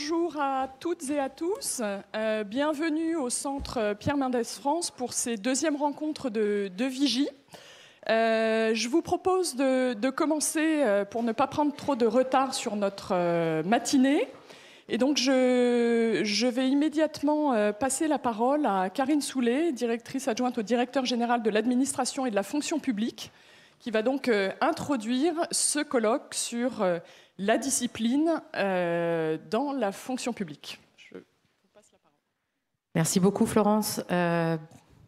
Bonjour à toutes et à tous. Bienvenue au Centre Pierre Mendès France pour ces deuxièmes rencontres de Vigie. Je vous propose de commencer pour ne pas prendre trop de retard sur notre matinée. Et donc, je vais immédiatement passer la parole à Karine Soulet, directrice adjointe au directeur général de l'administration et de la fonction publique, qui va donc introduire ce colloque sur la discipline dans la fonction publique. Je vous passe la parole. Merci beaucoup, Florence.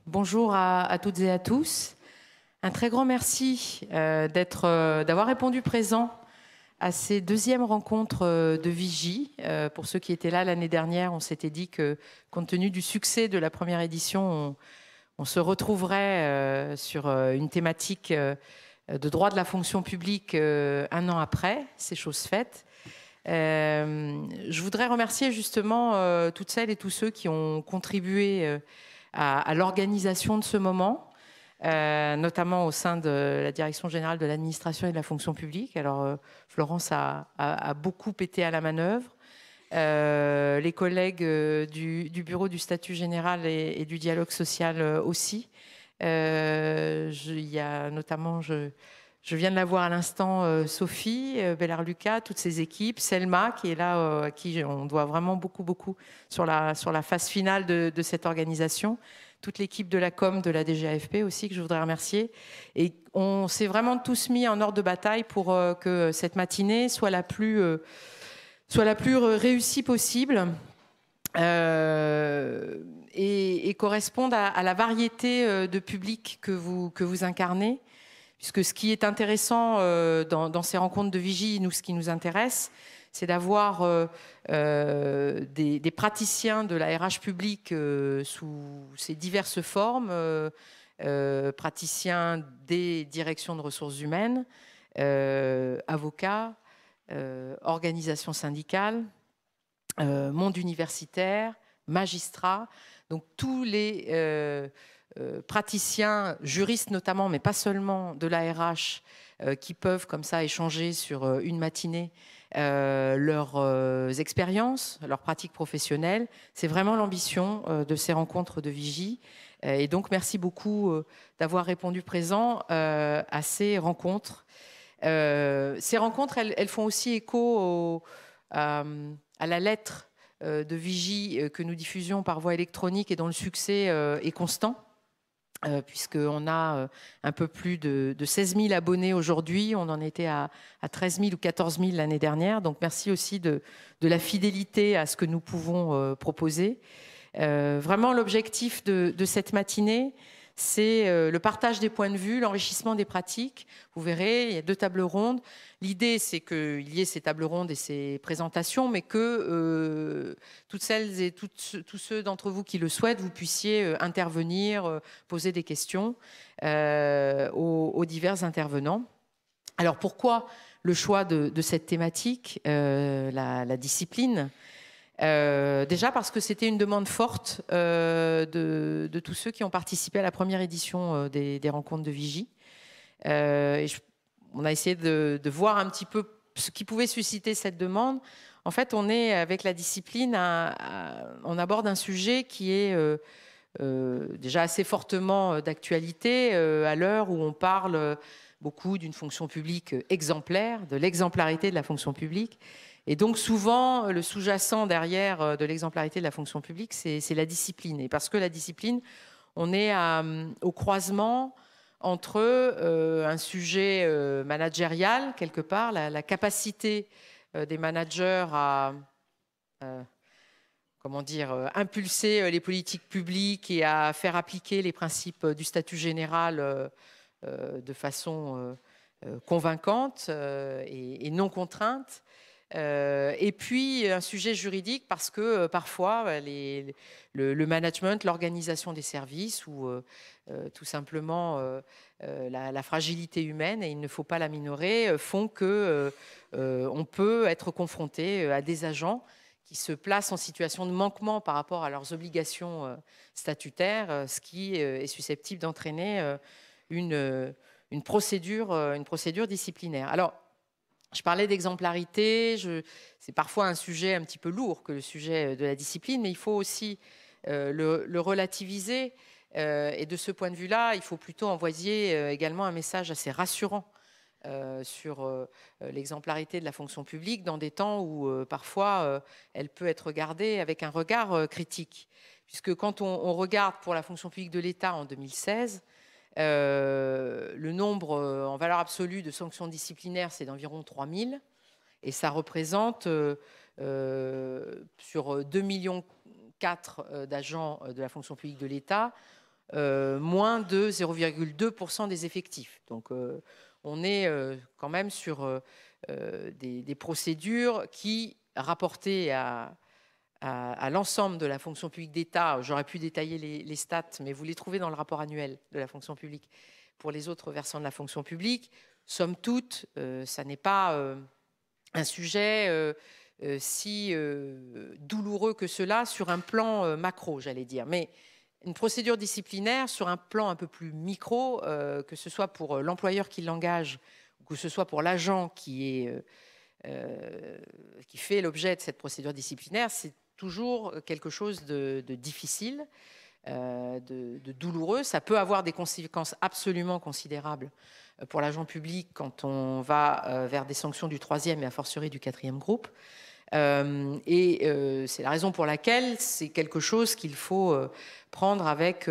Bonjour à toutes et à tous. Un très grand merci d'avoir répondu présent à ces deuxièmes rencontres de Vigie. Pour ceux qui étaient là l'année dernière, on s'était dit que, compte tenu du succès de la première édition, on se retrouverait sur une thématique de droit de la fonction publique un an après, c'est chose faite. Je voudrais remercier justement toutes celles et tous ceux qui ont contribué à l'organisation de ce moment, notamment au sein de la Direction générale de l'administration et de la fonction publique. Alors, Florence a beaucoup été à la manœuvre. Les collègues du bureau du statut général et du dialogue social aussi. Il y a notamment, je viens de la voir à l'instant, Sophie, Bellar-Lucas, toutes ces équipes, Selma qui est là, à qui on doit vraiment beaucoup sur la phase finale de cette organisation. Toute l'équipe de la com de la DGAFP aussi que je voudrais remercier. Et on s'est vraiment tous mis en ordre de bataille pour que cette matinée soit la plus réussie possible et corresponde à la variété de publics que vous incarnez. Puisque ce qui est intéressant dans ces rencontres de Vigie, nous, ce qui nous intéresse, c'est d'avoir des praticiens de la RH publique sous ces diverses formes, praticiens des directions de ressources humaines, avocats, organisations syndicales, monde universitaire, magistrats, donc tous les praticiens, juristes notamment, mais pas seulement, de la RH, qui peuvent comme ça échanger sur une matinée leurs expériences, leurs pratiques professionnelles. C'est vraiment l'ambition de ces rencontres de Vigie. Et donc, merci beaucoup d'avoir répondu présent à ces rencontres. Ces rencontres, elles font aussi écho à la lettre de Vigie que nous diffusions par voie électronique et dont le succès est constant. Puisqu'on a un peu plus de 16 000 abonnés aujourd'hui. On en était à 13 000 ou 14 000 l'année dernière. Donc, merci aussi de la fidélité à ce que nous pouvons proposer. Vraiment, l'objectif de cette matinée, c'est le partage des points de vue, l'enrichissement des pratiques. Vous verrez, il y a 2 tables rondes. L'idée, c'est qu'il y ait ces tables rondes et ces présentations, mais que toutes celles et tous ceux d'entre vous qui le souhaitent, vous puissiez intervenir, poser des questions aux divers intervenants. Alors, pourquoi le choix de cette thématique, la discipline ? Déjà parce que c'était une demande forte de tous ceux qui ont participé à la première édition des rencontres de Vigie. On a essayé de voir un petit peu ce qui pouvait susciter cette demande. En fait, on est avec la discipline, on aborde un sujet qui est déjà assez fortement d'actualité à l'heure où on parle beaucoup d'une fonction publique exemplaire, de l'exemplarité de la fonction publique. Et donc souvent, le sous-jacent derrière de l'exemplarité de la fonction publique, c'est la discipline. Et parce que la discipline, on est au croisement entre un sujet managérial, quelque part, la capacité des managers à impulser les politiques publiques et à faire appliquer les principes du statut général de façon convaincante et non contrainte. Et puis un sujet juridique parce que parfois le management, l'organisation des services ou tout simplement la fragilité humaine, et il ne faut pas la minorer, font que on peut être confronté à des agents qui se placent en situation de manquement par rapport à leurs obligations statutaires, ce qui est susceptible d'entraîner une procédure disciplinaire. Alors, Je parlais d'exemplarité, c'est parfois un sujet un petit peu lourd que le sujet de la discipline, mais il faut aussi le relativiser. Et de ce point de vue-là, il faut plutôt envoyer également un message assez rassurant sur l'exemplarité de la fonction publique dans des temps où parfois elle peut être regardée avec un regard critique. Puisque quand on regarde pour la fonction publique de l'État en 2016, le nombre en valeur absolue de sanctions disciplinaires, c'est d'environ 3000. Et ça représente sur 2,4 millions d'agents de la fonction publique de l'État, moins de 0,2% des effectifs. Donc on est quand même sur des procédures qui, rapportées à l'ensemble de la fonction publique d'État, j'aurais pu détailler les stats, mais vous les trouvez dans le rapport annuel de la fonction publique pour les autres versants de la fonction publique. Somme toute, ça n'est pas un sujet si douloureux que cela sur un plan macro, j'allais dire. Mais une procédure disciplinaire sur un plan un peu plus micro, que ce soit pour l'employeur qui l'engage ou que ce soit pour l'agent qui fait l'objet de cette procédure disciplinaire, c'est toujours quelque chose de difficile, de douloureux. Ça peut avoir des conséquences absolument considérables pour l'agent public quand on va vers des sanctions du 3e et a fortiori du 4e groupe. C'est la raison pour laquelle c'est quelque chose qu'il faut prendre avec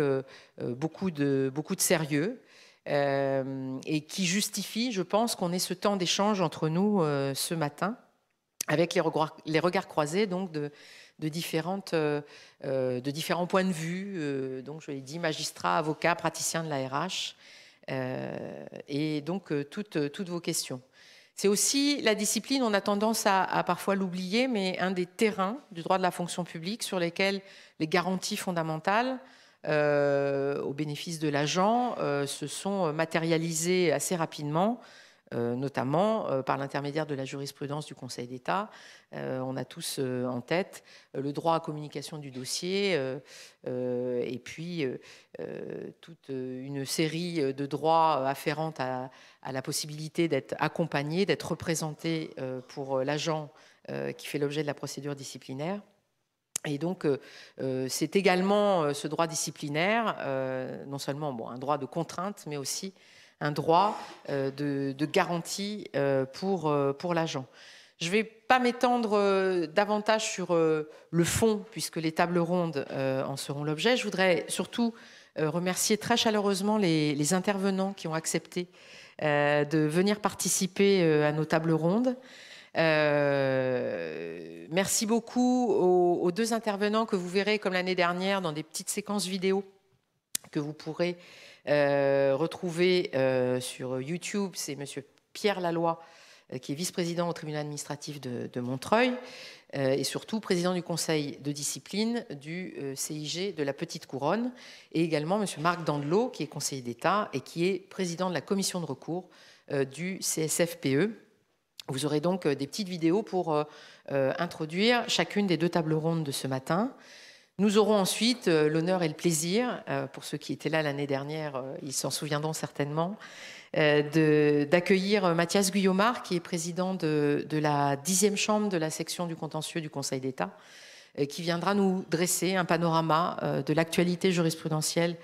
beaucoup de sérieux et qui justifie, je pense, qu'on ait ce temps d'échange entre nous ce matin avec les regards croisés donc de différents points de vue, donc je l'ai dit, magistrats, avocats, praticiens de la RH, et donc toutes vos questions. C'est aussi la discipline, on a tendance à parfois l'oublier, mais un des terrains du droit de la fonction publique sur lesquels les garanties fondamentales au bénéfice de l'agent se sont matérialisées assez rapidement, notamment par l'intermédiaire de la jurisprudence du Conseil d'État. On a tous en tête le droit à communication du dossier et puis toute une série de droits afférents à la possibilité d'être accompagné, d'être représenté pour l'agent qui fait l'objet de la procédure disciplinaire. Et donc, c'est également ce droit disciplinaire, non seulement un droit de contrainte, mais aussi un droit de garantie pour l'agent. Je ne vais pas m'étendre davantage sur le fond, puisque les tables rondes en seront l'objet. Je voudrais surtout remercier très chaleureusement les intervenants qui ont accepté de venir participer à nos tables rondes. Merci beaucoup aux deux intervenants que vous verrez, comme l'année dernière, dans des petites séquences vidéo que vous pourrez retrouver sur YouTube. C'est monsieur Pierre Laloy, qui est vice-président au tribunal administratif de Montreuil et surtout président du conseil de discipline du CIG de la Petite Couronne, et également monsieur Marc Dandelot, qui est conseiller d'État et qui est président de la commission de recours du CSFPE. Vous aurez donc des petites vidéos pour introduire chacune des deux tables rondes de ce matin. Nous aurons ensuite l'honneur et le plaisir, pour ceux qui étaient là l'année dernière, ils s'en souviendront certainement, d'accueillir Mathias Guyomard, qui est président de la 10e chambre de la section du contentieux du Conseil d'État, qui viendra nous dresser un panorama de l'actualité jurisprudentielle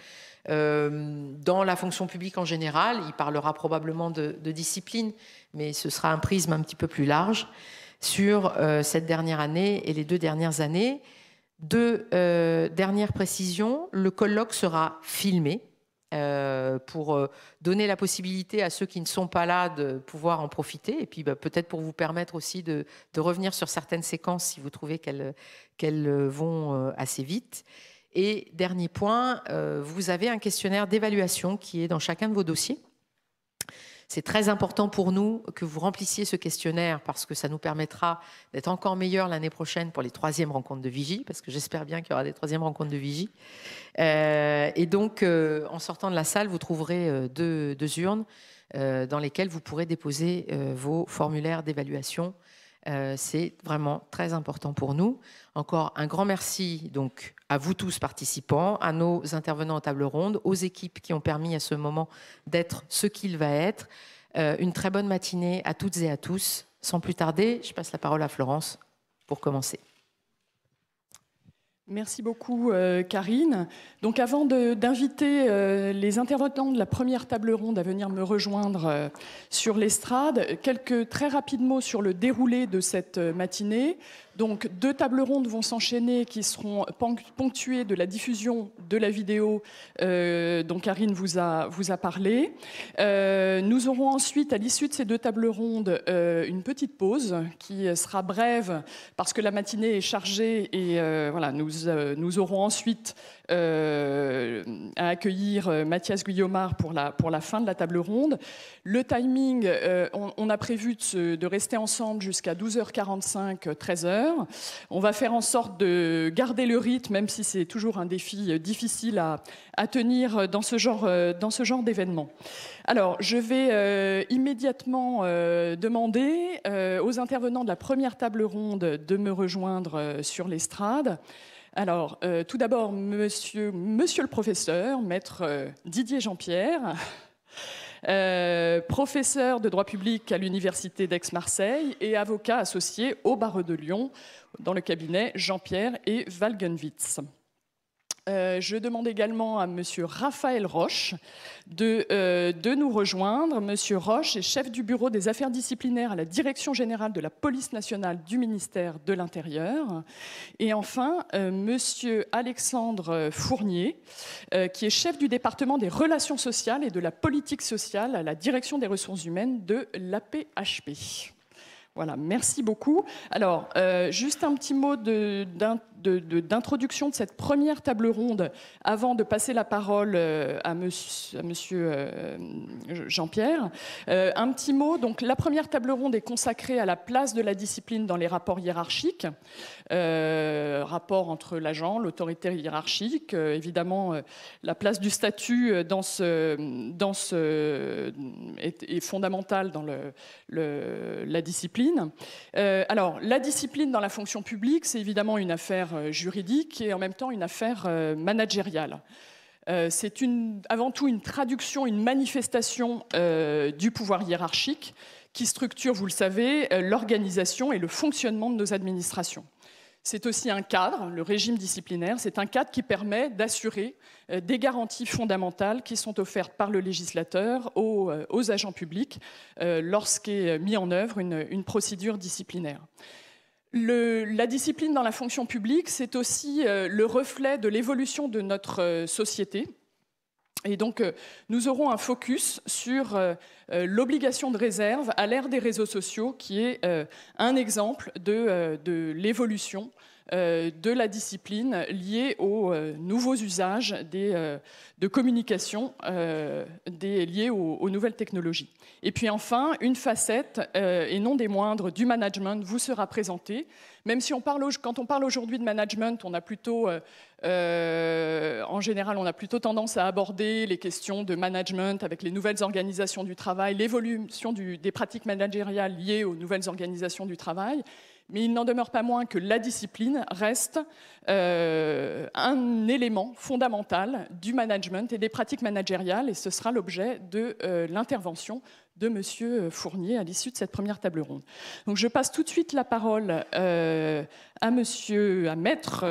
dans la fonction publique en général. Il parlera probablement de discipline, mais ce sera un prisme un petit peu plus large sur cette dernière année et les 2 dernières années. Deux dernières précisions. Le colloque sera filmé pour donner la possibilité à ceux qui ne sont pas là de pouvoir en profiter, et puis peut-être pour vous permettre aussi de revenir sur certaines séquences si vous trouvez qu'elles vont assez vite. Et dernier point, vous avez un questionnaire d'évaluation qui est dans chacun de vos dossiers. C'est très important pour nous que vous remplissiez ce questionnaire parce que ça nous permettra d'être encore meilleurs l'année prochaine pour les 3e rencontres de Vigie, parce que j'espère bien qu'il y aura des 3e rencontres de Vigie. Et donc, en sortant de la salle, vous trouverez deux urnes dans lesquelles vous pourrez déposer vos formulaires d'évaluation. C'est vraiment très important pour nous. Encore un grand merci donc à vous tous participants, à nos intervenants en table ronde, aux équipes qui ont permis à ce moment d'être ce qu'il va être. Une très bonne matinée à toutes et à tous sans plus tarder, je passe la parole à Florence pour commencer. Merci beaucoup, Karine. Donc, avant d'inviter les intervenants de la première table ronde à venir me rejoindre sur l'estrade, très rapides mots sur le déroulé de cette matinée. Donc, 2 tables rondes vont s'enchaîner qui seront ponctuées de la diffusion de la vidéo dont Karine vous a parlé. Nous aurons ensuite, à l'issue de ces 2 tables rondes, une petite pause qui sera brève parce que la matinée est chargée et voilà, nous aurons ensuite à accueillir Mathias Guillaumard pour la fin de la table ronde. Le timing, on a prévu de rester ensemble jusqu'à 12h45, 13h. On va faire en sorte de garder le rythme, même si c'est toujours un défi difficile à tenir dans ce genre d'événement. Alors, je vais immédiatement demander aux intervenants de la première table ronde de me rejoindre sur l'estrade. Alors, tout d'abord, monsieur le professeur, maître Didier Jean-Pierre, professeur de droit public à l'université d'Aix-Marseille et avocat associé au barreau de Lyon dans le cabinet Jean-Pierre et Walgenwitz. Je demande également à monsieur Raphaël Roche de nous rejoindre. Monsieur Roche est chef du bureau des affaires disciplinaires à la Direction générale de la police nationale du ministère de l'Intérieur. Et enfin, monsieur Alexandre Fournier, qui est chef du département des relations sociales et de la politique sociale à la Direction des ressources humaines de l'AP-HP. Voilà, merci beaucoup. Alors, juste un petit mot d'introduction de cette première table ronde avant de passer la parole à monsieur Jean-Pierre. Un petit mot, donc la première table ronde est consacrée à la place de la discipline dans les rapports hiérarchiques, rapport entre l'agent, l'autorité hiérarchique, évidemment la place du statut est fondamentale dans la discipline. Alors, la discipline dans la fonction publique, c'est évidemment une affaire juridique et en même temps une affaire managériale. C'est avant tout une traduction, une manifestation du pouvoir hiérarchique qui structure, vous le savez, l'organisation et le fonctionnement de nos administrations. C'est aussi un cadre, le régime disciplinaire, c'est un cadre qui permet d'assurer des garanties fondamentales qui sont offertes par le législateur aux agents publics lorsqu'est mise en œuvre une procédure disciplinaire. La discipline dans la fonction publique, c'est aussi le reflet de l'évolution de notre société. Et donc, nous aurons un focus sur l'obligation de réserve à l'ère des réseaux sociaux, qui est un exemple de l'évolution de la discipline liée aux nouveaux usages de communication liés aux nouvelles technologies. Et puis enfin, une facette, et non des moindres, du management vous sera présentée. Même si quand on parle aujourd'hui de management, on a plutôt, en général, on a plutôt tendance à aborder les questions de management avec les nouvelles organisations du travail, l'évolution des pratiques managériales liées aux nouvelles organisations du travail. Mais il n'en demeure pas moins que la discipline reste un élément fondamental du management et des pratiques managériales, et ce sera l'objet de l'intervention de M. Fournier à l'issue de cette première table ronde. Donc je passe tout de suite la parole à Maître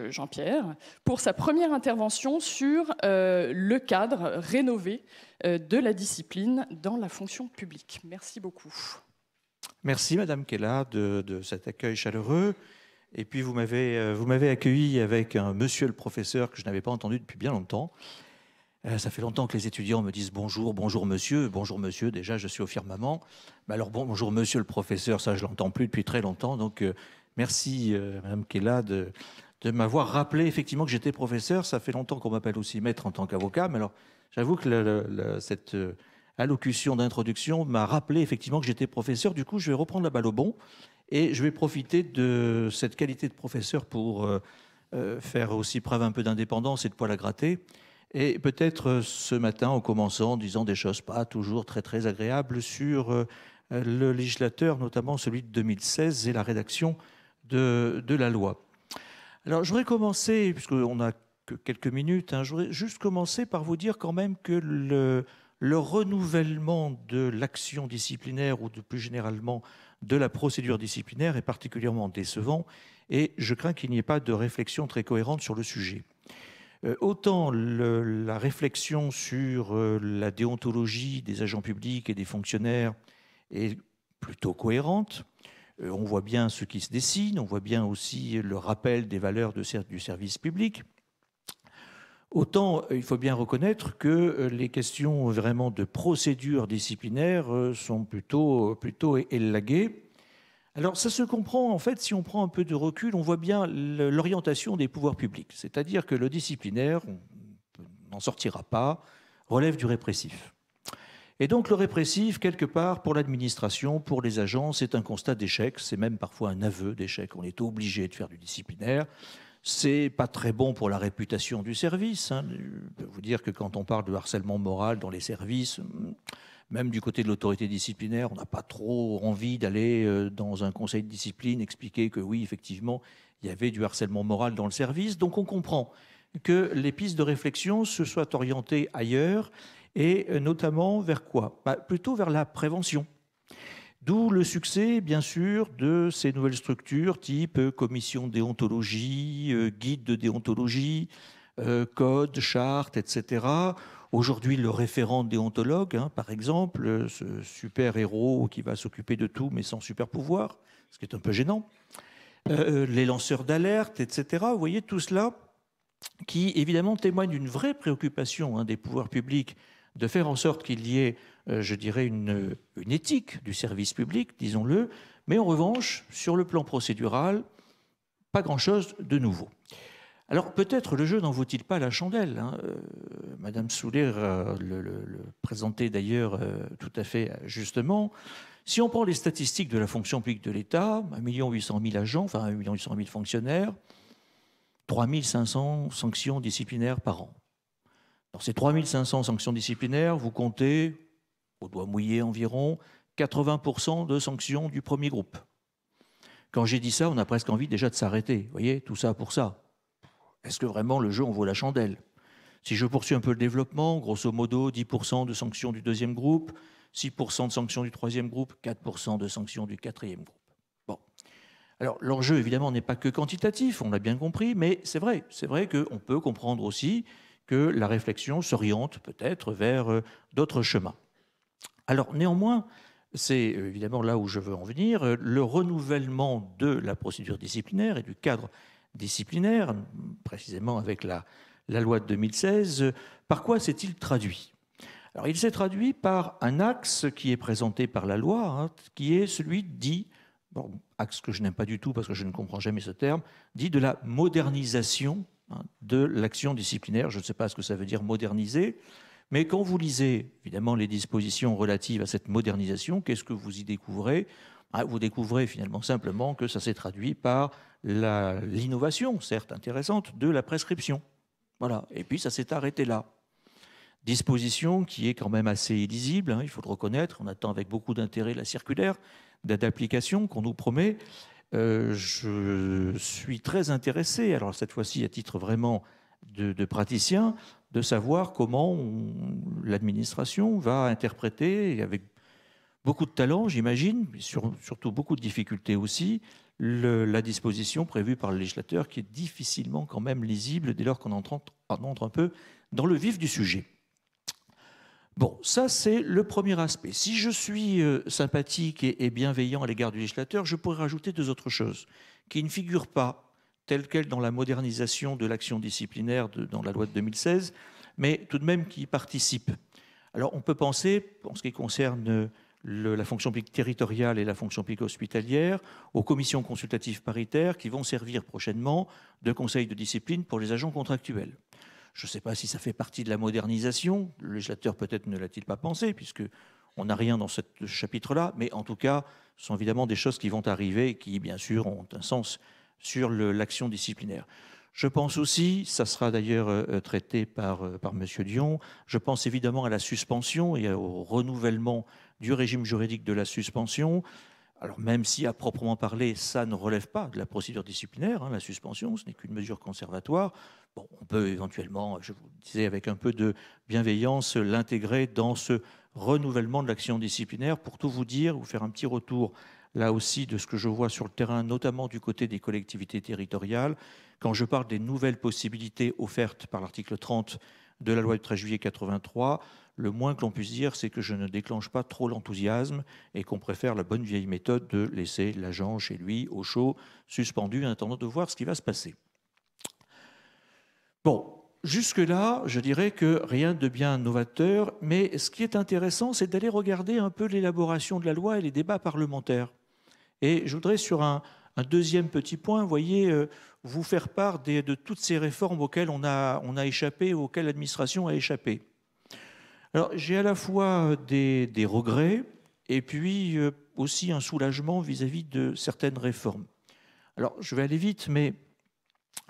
Jean-Pierre pour sa première intervention sur le cadre rénové de la discipline dans la fonction publique. Merci beaucoup. Merci Madame Kella de cet accueil chaleureux. Et puis vous m'avez accueilli avec un monsieur le professeur que je n'avais pas entendu depuis bien longtemps. Ça fait longtemps que les étudiants me disent bonjour, bonjour monsieur, déjà je suis au firmament. Mais alors bonjour monsieur le professeur, ça je l'entends plus depuis très longtemps. Donc merci Madame Kella de m'avoir rappelé effectivement que j'étais professeur. Ça fait longtemps qu'on m'appelle aussi maître en tant qu'avocat. Mais alors j'avoue que cette allocution d'introduction m'a rappelé effectivement que j'étais professeur. Du coup je vais reprendre la balle au bond et je vais profiter de cette qualité de professeur pour faire aussi preuve un peu d'indépendance et de poil à gratter. Et peut-être ce matin, en commençant, en disant des choses pas toujours très très agréables sur le législateur, notamment celui de 2016 et la rédaction de la loi. Alors je voudrais commencer, puisqu'on n'a que quelques minutes, je voudrais juste commencer par vous dire quand même que le renouvellement de l'action disciplinaire ou plus généralement de la procédure disciplinaire est particulièrement décevant et je crains qu'il n'y ait pas de réflexion très cohérente sur le sujet. Autant la réflexion sur la déontologie des agents publics et des fonctionnaires est plutôt cohérente. On voit bien ce qui se dessine, on voit bien aussi le rappel des valeurs du service public. Autant il faut bien reconnaître que les questions vraiment de procédure disciplinaire sont plutôt élaguées. Alors ça se comprend en fait si on prend un peu de recul, on voit bien l'orientation des pouvoirs publics. C'est-à-dire que le disciplinaire, on n'en sortira pas, relève du répressif. Et donc le répressif, quelque part, pour l'administration, pour les agents, c'est un constat d'échec, c'est même parfois un aveu d'échec. On est obligé de faire du disciplinaire. C'est pas très bon pour la réputation du service. Je peux vous dire que quand on parle de harcèlement moral dans les services, même du côté de l'autorité disciplinaire, on n'a pas trop envie d'aller dans un conseil de discipline expliquer que oui, effectivement, il y avait du harcèlement moral dans le service. Donc on comprend que les pistes de réflexion se soient orientées ailleurs et notamment vers quoi ? Plutôt vers la prévention. D'où le succès, bien sûr, de ces nouvelles structures type commission de déontologie, guide de déontologie, code, charte, etc. Aujourd'hui, le référent déontologue, par exemple, ce super-héros qui va s'occuper de tout mais sans super-pouvoir, ce qui est un peu gênant. Les lanceurs d'alerte, etc. Vous voyez tout cela qui, évidemment, témoigne d'une vraie préoccupation des pouvoirs publics de faire en sorte qu'il y ait, je dirais, une éthique du service public, disons-le, mais en revanche, sur le plan procédural, pas grand-chose de nouveau. Alors peut-être le jeu n'en vaut-il pas la chandelle. Madame Soulet le présentait d'ailleurs tout à fait justement. Si on prend les statistiques de la fonction publique de l'État, 1 800 000 agents, enfin 1 800 000 fonctionnaires, 3 500 sanctions disciplinaires par an. Dans ces 3 500 sanctions disciplinaires, vous comptez, au doigt mouillé environ, 80% de sanctions du premier groupe. Quand j'ai dit ça, on a presque envie déjà de s'arrêter. Vous voyez, tout ça pour ça. Est-ce que vraiment le jeu en vaut la chandelle ? Si je poursuis un peu le développement, grosso modo, 10% de sanctions du deuxième groupe, 6% de sanctions du troisième groupe, 4% de sanctions du quatrième groupe. Bon. Alors, l'enjeu, évidemment, n'est pas que quantitatif, on l'a bien compris, mais c'est vrai qu'on peut comprendre aussi que la réflexion s'oriente peut-être vers d'autres chemins. Alors, néanmoins, c'est évidemment là où je veux en venir, le renouvellement de la procédure disciplinaire et du cadre disciplinaire, précisément avec la loi de 2016, par quoi s'est-il traduit ? Alors, il s'est traduit par un axe qui est présenté par la loi, qui est celui dit, axe que je n'aime pas du tout parce que je ne comprends jamais ce terme, dit de la modernisation de l'action disciplinaire. Je ne sais pas ce que ça veut dire moderniser, mais quand vous lisez évidemment les dispositions relatives à cette modernisation, qu'est-ce que vous y découvrez ? Vous découvrez finalement simplement que ça s'est traduit par l'innovation, certes intéressante, de la prescription. Voilà. Et puis ça s'est arrêté là. Disposition qui est quand même assez illisible, il faut le reconnaître. On attend avec beaucoup d'intérêt la circulaire d'application qu'on nous promet. Je suis très intéressé, alors cette fois-ci à titre vraiment de praticien, de savoir comment l'administration va interpréter, avec beaucoup de talent, j'imagine, mais surtout beaucoup de difficultés aussi, la disposition prévue par le législateur qui est difficilement quand même lisible dès lors qu'on entre un peu dans le vif du sujet. Bon, ça c'est le premier aspect. Si je suis sympathique et bienveillant à l'égard du législateur, je pourrais rajouter deux autres choses qui ne figurent pas telles quelles dans la modernisation de l'action disciplinaire dans la loi de 2016, mais tout de même qui y participent. Alors on peut penser, en ce qui concerne la fonction publique territoriale et la fonction publique hospitalière, aux commissions consultatives paritaires qui vont servir prochainement de conseil de discipline pour les agents contractuels. Je ne sais pas si ça fait partie de la modernisation. Le législateur peut-être ne l'a-t-il pas pensé, puisqu'on n'a rien dans ce chapitre-là, mais en tout cas, ce sont évidemment des choses qui vont arriver et qui, bien sûr, ont un sens sur l'action disciplinaire. Je pense aussi, ça sera d'ailleurs traité par M. Dion, je pense évidemment à la suspension et au renouvellement du régime juridique de la suspension. Alors même si, à proprement parler, ça ne relève pas de la procédure disciplinaire, la suspension, ce n'est qu'une mesure conservatoire, bon, on peut éventuellement, je vous disais, avec un peu de bienveillance, l'intégrer dans ce renouvellement de l'action disciplinaire. Pour tout vous dire, vous faire un petit retour là aussi, de ce que je vois sur le terrain, notamment du côté des collectivités territoriales. Quand je parle des nouvelles possibilités offertes par l'article 30 de la loi du 13 juillet 83, le moins que l'on puisse dire, c'est que je ne déclenche pas trop l'enthousiasme et qu'on préfère la bonne vieille méthode de laisser l'agent chez lui, au chaud, suspendu, en attendant de voir ce qui va se passer. Bon, jusque-là, je dirais que rien de bien novateur, mais ce qui est intéressant, c'est d'aller regarder un peu l'élaboration de la loi et les débats parlementaires. Et je voudrais, sur un deuxième petit point, vous voyez, vous faire part de toutes ces réformes auxquelles on a échappé, auxquelles l'administration a échappé. Alors, j'ai à la fois des regrets et puis aussi un soulagement vis-à-vis de certaines réformes. Alors, je vais aller vite, mais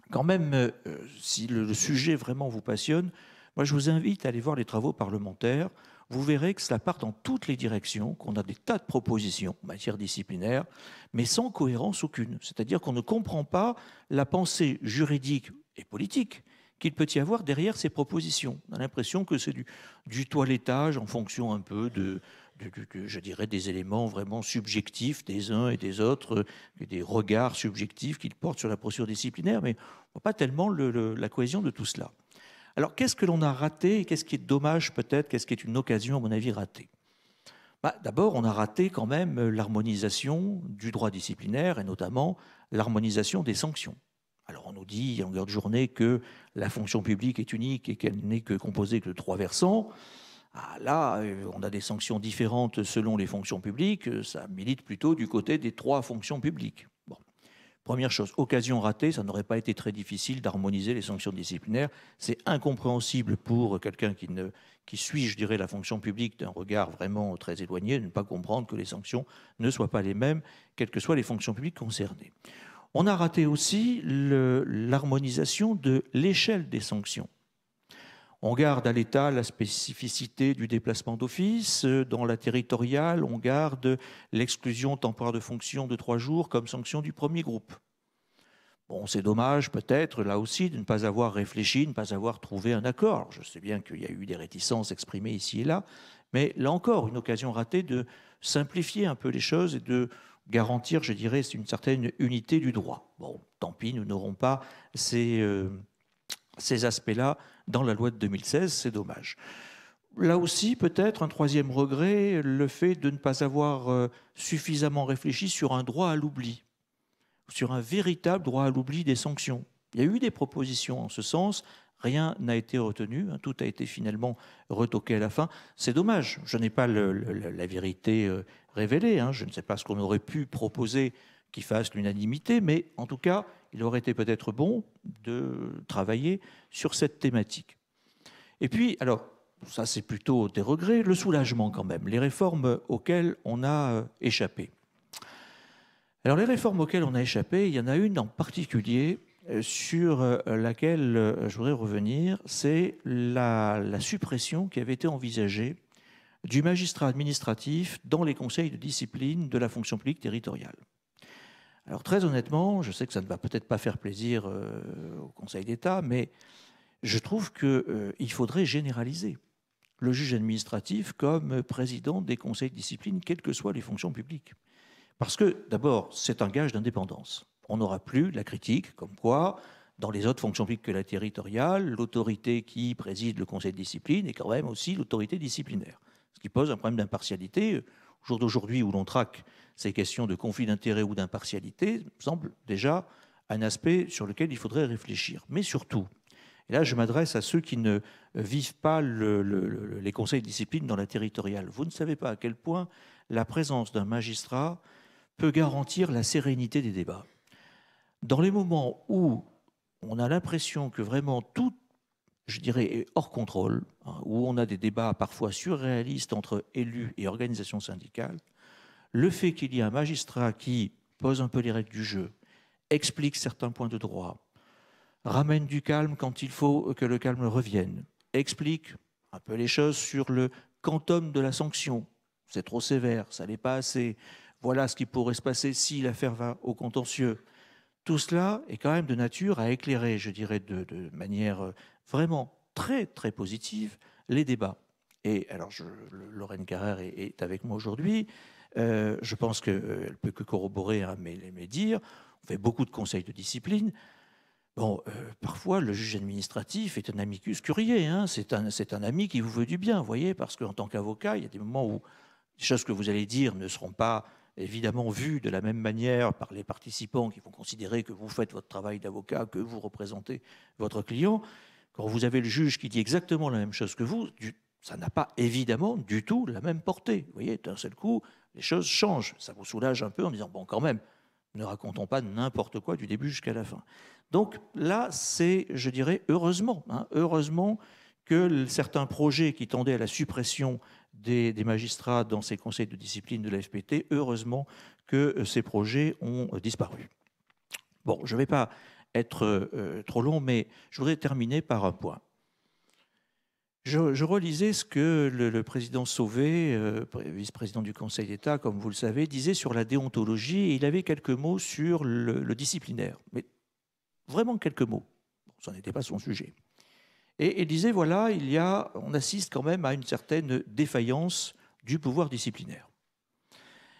quand même, si le sujet vraiment vous passionne, moi, je vous invite à aller voir les travaux parlementaires. Vous verrez que cela part dans toutes les directions, qu'on a des tas de propositions en matière disciplinaire, mais sans cohérence aucune. C'est-à-dire qu'on ne comprend pas la pensée juridique et politique qu'il peut y avoir derrière ces propositions. On a l'impression que c'est du toilettage en fonction un peu je dirais, des éléments vraiment subjectifs des uns et des autres, des regards subjectifs qu'ils portent sur la procédure disciplinaire, mais on ne voit pas tellement la cohésion de tout cela. Alors, qu'est-ce que l'on a raté et qu'est-ce qui est dommage peut-être, qu'est-ce qui est une occasion, à mon avis, ratée? D'abord, on a raté quand même l'harmonisation du droit disciplinaire et notamment l'harmonisation des sanctions. Alors, on nous dit à longueur de journée que la fonction publique est unique et qu'elle n'est que composée de 3 versants. Là, on a des sanctions différentes selon les fonctions publiques. Ça milite plutôt du côté des 3 fonctions publiques. Bon. Première chose, occasion ratée, ça n'aurait pas été très difficile d'harmoniser les sanctions disciplinaires. C'est incompréhensible pour quelqu'un qui suit, je dirais, la fonction publique d'un regard vraiment très éloigné, de ne pas comprendre que les sanctions ne soient pas les mêmes, quelles que soient les fonctions publiques concernées. On a raté aussi l'harmonisation de l'échelle des sanctions. On garde à l'État la spécificité du déplacement d'office. Dans la territoriale, on garde l'exclusion temporaire de fonction de 3 jours comme sanction du premier groupe. Bon, c'est dommage peut-être, là aussi, de ne pas avoir réfléchi, de ne pas avoir trouvé un accord. Alors, je sais bien qu'il y a eu des réticences exprimées ici et là, mais là encore, une occasion ratée de simplifier un peu les choses et de garantir, je dirais, une certaine unité du droit. Bon, tant pis, nous n'aurons pas ces aspects-là dans la loi de 2016, c'est dommage. Là aussi, peut-être un troisième regret, le fait de ne pas avoir suffisamment réfléchi sur un droit à l'oubli, sur un véritable droit à l'oubli des sanctions. Il y a eu des propositions en ce sens, rien n'a été retenu, tout a été finalement retoqué à la fin. C'est dommage, je n'ai pas la vérité révélée, je ne sais pas ce qu'on aurait pu proposer qui fasse l'unanimité, mais en tout cas, il aurait été peut-être bon de travailler sur cette thématique. Et puis, alors, ça c'est plutôt des regrets, le soulagement quand même, les réformes auxquelles on a échappé. Alors les réformes auxquelles on a échappé, il y en a une en particulier sur laquelle je voudrais revenir, c'est la suppression qui avait été envisagée du magistrat administratif dans les conseils de discipline de la fonction publique territoriale. Alors très honnêtement, je sais que ça ne va peut-être pas faire plaisir au Conseil d'État, mais je trouve qu'il faudrait généraliser le juge administratif comme président des conseils de discipline, quelles que soient les fonctions publiques. Parce que, d'abord, c'est un gage d'indépendance. On n'aura plus la critique, comme quoi, dans les autres fonctions publiques que la territoriale, l'autorité qui préside le conseil de discipline est quand même aussi l'autorité disciplinaire. Ce qui pose un problème d'impartialité. Au jour d'aujourd'hui, où l'on traque ces questions de conflit d'intérêts ou d'impartialité, me semble déjà un aspect sur lequel il faudrait réfléchir. Mais surtout, et là je m'adresse à ceux qui ne vivent pas les conseils de discipline dans la territoriale, vous ne savez pas à quel point la présence d'un magistrat peut garantir la sérénité des débats. Dans les moments où on a l'impression que vraiment tout, je dirais, est hors contrôle, où on a des débats parfois surréalistes entre élus et organisations syndicales, le fait qu'il y ait un magistrat qui pose un peu les règles du jeu, explique certains points de droit, ramène du calme quand il faut que le calme revienne, explique un peu les choses sur le quantum de la sanction. C'est trop sévère, ça n'est pas assez. Voilà ce qui pourrait se passer si l'affaire va au contentieux. Tout cela est quand même de nature à éclairer, je dirais, de manière vraiment très, très positive, les débats. Et alors, Lorraine Carrère est avec moi aujourd'hui. Je pense qu'elle ne peut que corroborer mes dires. On fait beaucoup de conseils de discipline. Bon, parfois, le juge administratif est un amicus curiae. Hein. C'est un ami qui vous veut du bien, vous voyez, parce qu'en tant qu'avocat, il y a des moments où les choses que vous allez dire ne seront pas évidemment vues de la même manière par les participants qui vont considérer que vous faites votre travail d'avocat, que vous représentez votre client. Quand vous avez le juge qui dit exactement la même chose que vous, ça n'a pas évidemment du tout la même portée. Vous voyez, d'un seul coup, les choses changent. Ça vous soulage un peu en disant, bon, quand même, ne racontons pas n'importe quoi du début jusqu'à la fin. Donc là, c'est, je dirais, heureusement, heureusement que certains projets qui tendaient à la suppression des magistrats dans ces conseils de discipline de la FPT, heureusement que ces projets ont disparu. Bon, je ne vais pas être trop long, mais je voudrais terminer par un point. Je relisais ce que le président Sauvé, vice-président du Conseil d'État, comme vous le savez, disait sur la déontologie, et il avait quelques mots sur le disciplinaire. Mais vraiment quelques mots. Bon, ça n'était pas son sujet. Et il disait, voilà, on assiste quand même à une certaine défaillance du pouvoir disciplinaire.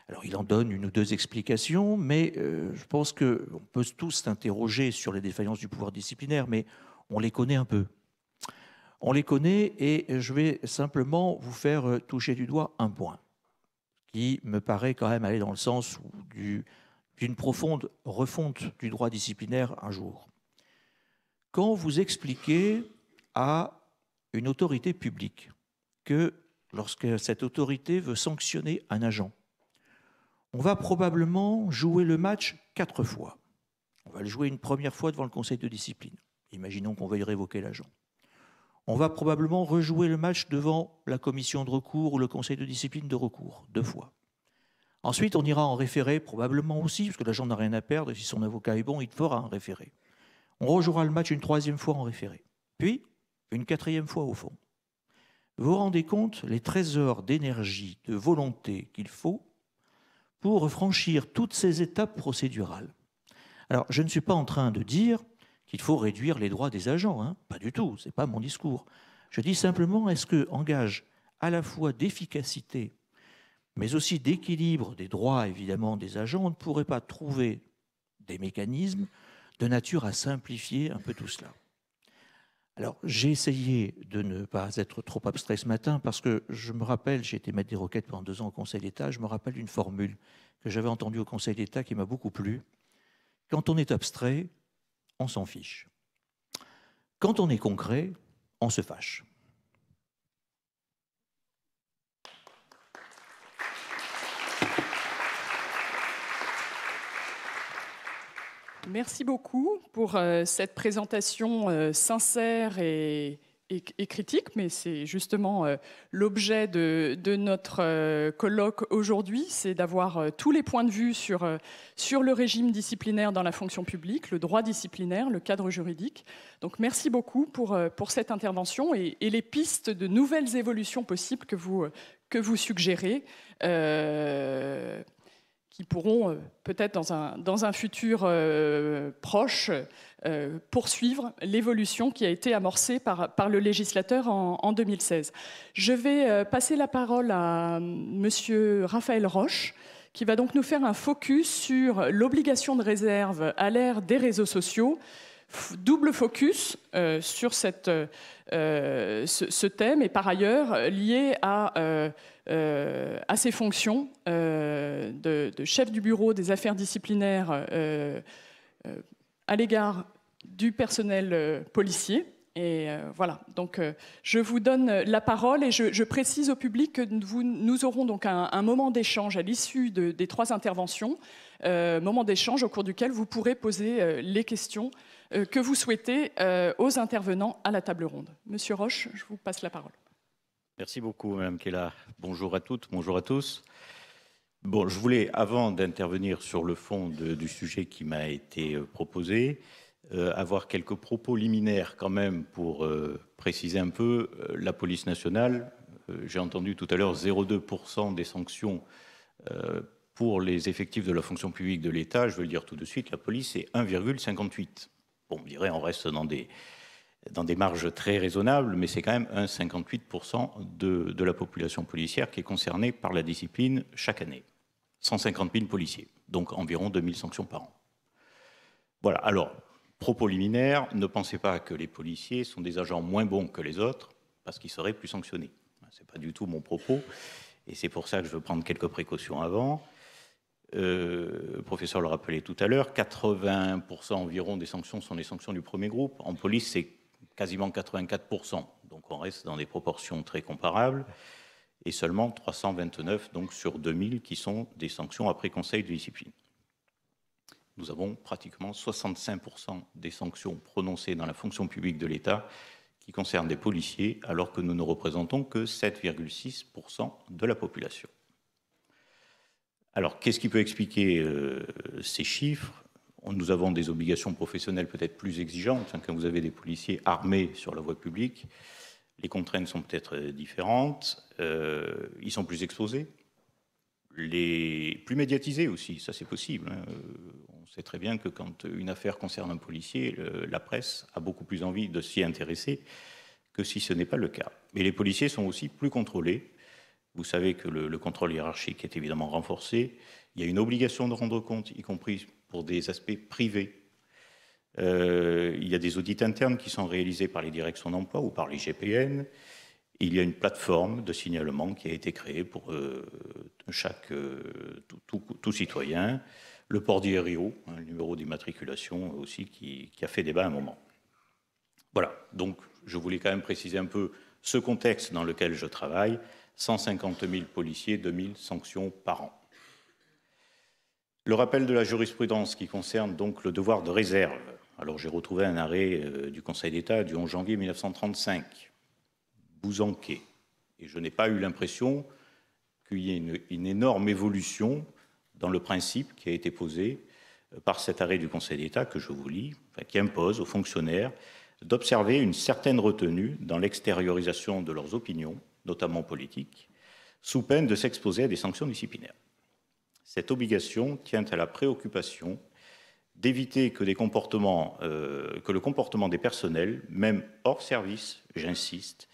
Alors, il en donne une ou deux explications, mais je pense qu'on peut tous s'interroger sur les défaillances du pouvoir disciplinaire, mais on les connaît un peu. On les connaît et je vais simplement vous faire toucher du doigt un point qui me paraît quand même aller dans le sens d'une profonde refonte du droit disciplinaire un jour. Quand vous expliquez à une autorité publique que lorsque cette autorité veut sanctionner un agent, on va probablement jouer le match 4 fois. On va le jouer une première fois devant le conseil de discipline. Imaginons qu'on veuille révoquer l'agent. On va probablement rejouer le match devant la commission de recours ou le conseil de discipline de recours, 2 fois. Ensuite, on ira en référé, probablement aussi, parce que l'agent n'a rien à perdre, et si son avocat est bon, il fera un référé. On rejouera le match une 3e fois en référé, puis une 4e fois au fond. Vous vous rendez compte les trésors d'énergie, de volonté qu'il faut pour franchir toutes ces étapes procédurales. Alors, je ne suis pas en train de dire qu'il faut réduire les droits des agents, hein. Pas du tout, ce n'est pas mon discours. Je dis simplement, est-ce qu'un gage à la fois d'efficacité, mais aussi d'équilibre des droits, évidemment, des agents, on ne pourrait pas trouver des mécanismes de nature à simplifier un peu tout cela. Alors, j'ai essayé de ne pas être trop abstrait ce matin parce que je me rappelle, j'ai été maître des requêtes pendant 2 ans au Conseil d'État, je me rappelle d'une formule que j'avais entendue au Conseil d'État qui m'a beaucoup plu. Quand on est abstrait, on s'en fiche. Quand on est concret, on se fâche. Merci beaucoup pour cette présentation sincère et critique, mais c'est justement l'objet de notre colloque aujourd'hui, c'est d'avoir tous les points de vue sur le régime disciplinaire dans la fonction publique, le droit disciplinaire, le cadre juridique. Donc merci beaucoup pour cette intervention et les pistes de nouvelles évolutions possibles que vous suggérez. Qui pourront peut-être dans un futur proche poursuivre l'évolution qui a été amorcée par le législateur en 2016. Je vais passer la parole à Monsieur Raphaël Roche, qui va donc nous faire un focus sur l'obligation de réserve à l'ère des réseaux sociaux. Double focus sur ce thème et par ailleurs lié à ses fonctions de chef du bureau des affaires disciplinaires à l'égard du personnel policier. Et voilà, donc je vous donne la parole et je précise au public que nous aurons donc un moment d'échange à l'issue des 3 interventions, moment d'échange au cours duquel vous pourrez poser les questions que vous souhaitez aux intervenants à la table ronde. Monsieur Roche, je vous passe la parole. Merci beaucoup, Madame Kella. Bonjour à toutes, bonjour à tous. Bon, je voulais, avant d'intervenir sur le fond du sujet qui m'a été proposé, avoir quelques propos liminaires quand même pour préciser un peu la police nationale. J'ai entendu tout à l'heure 0,2% des sanctions pour les effectifs de la fonction publique de l'État. Je veux le dire tout de suite, la police c'est 1,58. Bon, on dirait on reste dans des marges très raisonnables, mais c'est quand même 58% de la population policière qui est concernée par la discipline chaque année. 150 000 policiers, donc environ 2000 sanctions par an. Voilà, alors, propos liminaire, ne pensez pas que les policiers sont des agents moins bons que les autres, parce qu'ils seraient plus sanctionnés. Ce n'est pas du tout mon propos, et c'est pour ça que je veux prendre quelques précautions avant. Le professeur le rappelait tout à l'heure, 80% environ des sanctions sont les sanctions du premier groupe. En police, c'est quasiment 84%, donc on reste dans des proportions très comparables, et seulement 329 donc, sur 2000 qui sont des sanctions après conseil de discipline. Nous avons pratiquement 65% des sanctions prononcées dans la fonction publique de l'État qui concernent des policiers, alors que nous ne représentons que 7,6% de la population. Alors, qu'est-ce qui peut expliquer ces chiffres? Nous avons des obligations professionnelles peut-être plus exigeantes. Quand vous avez des policiers armés sur la voie publique, les contraintes sont peut-être différentes, ils sont plus exposés, plus médiatisés aussi, ça c'est possible. On sait très bien que quand une affaire concerne un policier, la presse a beaucoup plus envie de s'y intéresser que si ce n'est pas le cas. Mais les policiers sont aussi plus contrôlés. Vous savez que le contrôle hiérarchique est évidemment renforcé. Il y a une obligation de rendre compte, y compris pour des aspects privés. Il y a des audits internes qui sont réalisés par les directions d'emploi ou par l'IGPN. Il y a une plateforme de signalement qui a été créée pour tout citoyen. Le port d'IRIO, le numéro d'immatriculation aussi, qui a fait débat à un moment. Voilà, donc je voulais quand même préciser un peu ce contexte dans lequel je travaille. 150 000 policiers, 2000 sanctions par an. Le rappel de la jurisprudence qui concerne donc le devoir de réserve. Alors j'ai retrouvé un arrêt du Conseil d'État du 11 janvier 1935, Bouzanquet, et je n'ai pas eu l'impression qu'il y ait une énorme évolution dans le principe qui a été posé par cet arrêt du Conseil d'État que je vous lis, qui impose aux fonctionnaires d'observer une certaine retenue dans l'extériorisation de leurs opinions, notamment politiques, sous peine de s'exposer à des sanctions disciplinaires. Cette obligation tient à la préoccupation d'éviter que le comportement des personnels, même hors service, j'insiste,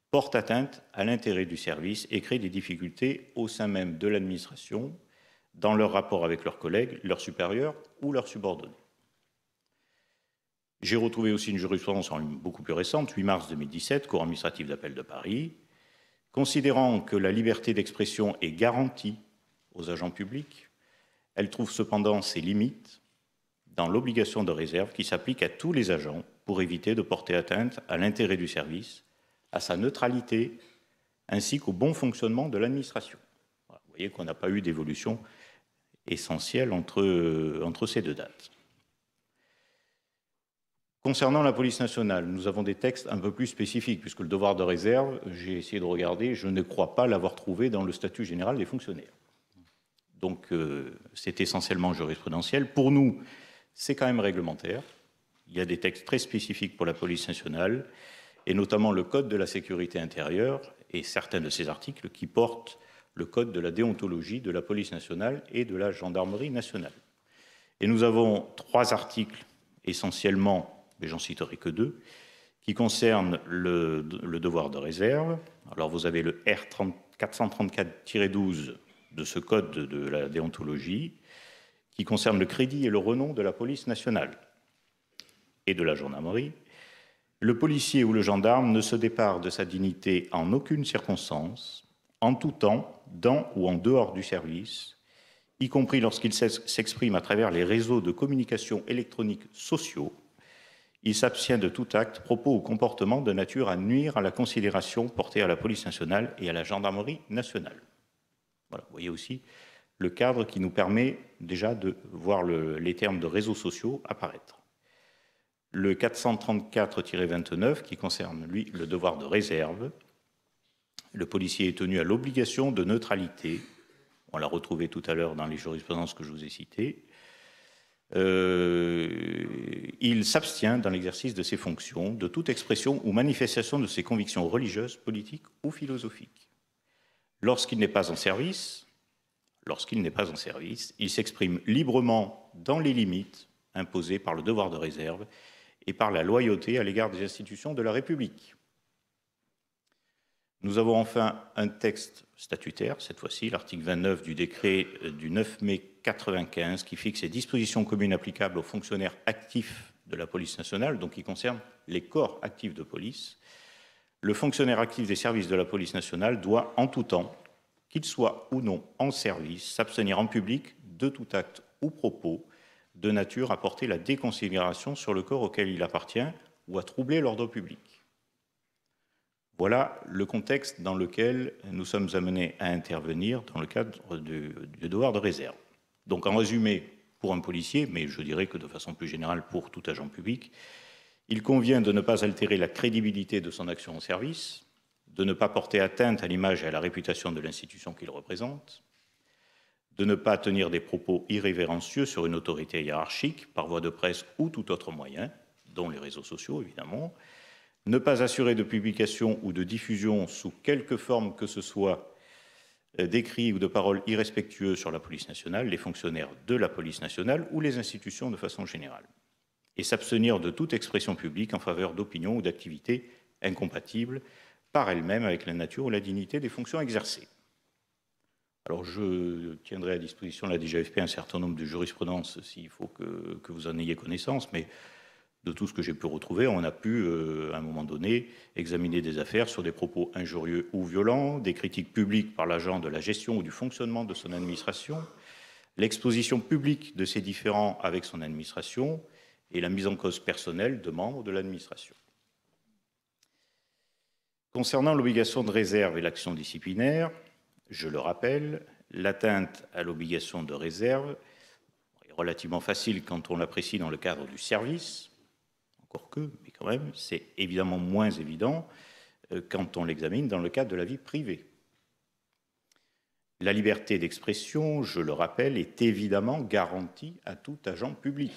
porte atteinte à l'intérêt du service et crée des difficultés au sein même de l'administration, dans leur rapport avec leurs collègues, leurs supérieurs ou leurs subordonnés. J'ai retrouvé aussi une jurisprudence beaucoup plus récente, 8 mars 2017, Cour administrative d'appel de Paris, considérant que la liberté d'expression est garantie aux agents publics, elle trouve cependant ses limites dans l'obligation de réserve qui s'applique à tous les agents pour éviter de porter atteinte à l'intérêt du service, à sa neutralité, ainsi qu'au bon fonctionnement de l'administration. Voilà, vous voyez qu'on n'a pas eu d'évolution essentielle entre ces deux dates. Concernant la police nationale, nous avons des textes un peu plus spécifiques, puisque le devoir de réserve, j'ai essayé de regarder, je ne crois pas l'avoir trouvé dans le statut général des fonctionnaires. Donc c'est essentiellement jurisprudentiel. Pour nous, c'est quand même réglementaire. Il y a des textes très spécifiques pour la police nationale, et notamment le Code de la sécurité intérieure et certains de ses articles qui portent le Code de la déontologie de la police nationale et de la gendarmerie nationale. Et nous avons 3 articles essentiellement, mais j'en citerai que 2, qui concernent le devoir de réserve. Alors vous avez le R 434-12 de ce code de la déontologie, qui concerne le crédit et le renom de la police nationale et de la gendarmerie. Le policier ou le gendarme ne se départ de sa dignité en aucune circonstance, en tout temps, dans ou en dehors du service, y compris lorsqu'il s'exprime à travers les réseaux de communication électronique sociaux. Il s'abstient de tout acte, propos ou comportement de nature à nuire à la considération portée à la police nationale et à la gendarmerie nationale. Voilà, vous voyez aussi le cadre qui nous permet déjà de voir les termes de réseaux sociaux apparaître. Le 434-29 qui concerne, lui, le devoir de réserve. Le policier est tenu à l'obligation de neutralité. On l'a retrouvé tout à l'heure dans les jurisprudences que je vous ai citées. Il s'abstient dans l'exercice de ses fonctions de toute expression ou manifestation de ses convictions religieuses, politiques ou philosophiques. Lorsqu'il n'est pas en service, il s'exprime librement dans les limites imposées par le devoir de réserve et par la loyauté à l'égard des institutions de la République. Nous avons enfin un texte statutaire, cette fois-ci, l'article 29 du décret du 9 mai 1995, qui fixe les dispositions communes applicables aux fonctionnaires actifs de la police nationale, donc qui concerne les corps actifs de police. Le fonctionnaire actif des services de la police nationale doit, en tout temps, qu'il soit ou non en service, s'abstenir en public de tout acte ou propos de nature à porter la déconsidération sur le corps auquel il appartient ou à troubler l'ordre public. Voilà le contexte dans lequel nous sommes amenés à intervenir dans le cadre du devoir de réserve. Donc en résumé, pour un policier, mais je dirais que de façon plus générale pour tout agent public, il convient de ne pas altérer la crédibilité de son action au service, de ne pas porter atteinte à l'image et à la réputation de l'institution qu'il représente, de ne pas tenir des propos irrévérencieux sur une autorité hiérarchique par voie de presse ou tout autre moyen, dont les réseaux sociaux évidemment, ne pas assurer de publication ou de diffusion sous quelque forme que ce soit d'écrits ou de paroles irrespectueux sur la police nationale, les fonctionnaires de la police nationale ou les institutions de façon générale, et s'abstenir de toute expression publique en faveur d'opinions ou d'activités incompatibles par elles-mêmes avec la nature ou la dignité des fonctions exercées. Alors je tiendrai à disposition de la DGFP un certain nombre de jurisprudences s'il faut que vous en ayez connaissance, mais de tout ce que j'ai pu retrouver, on a pu, à un moment donné, examiner des affaires sur des propos injurieux ou violents, des critiques publiques par l'agent de la gestion ou du fonctionnement de son administration, l'exposition publique de ses différends avec son administration et la mise en cause personnelle de membres de l'administration. Concernant l'obligation de réserve et l'action disciplinaire, je le rappelle, l'atteinte à l'obligation de réserve est relativement facile quand on l'apprécie dans le cadre du service, encore que, mais quand même, c'est évidemment moins évident quand on l'examine dans le cadre de la vie privée. La liberté d'expression, je le rappelle, est évidemment garantie à tout agent public,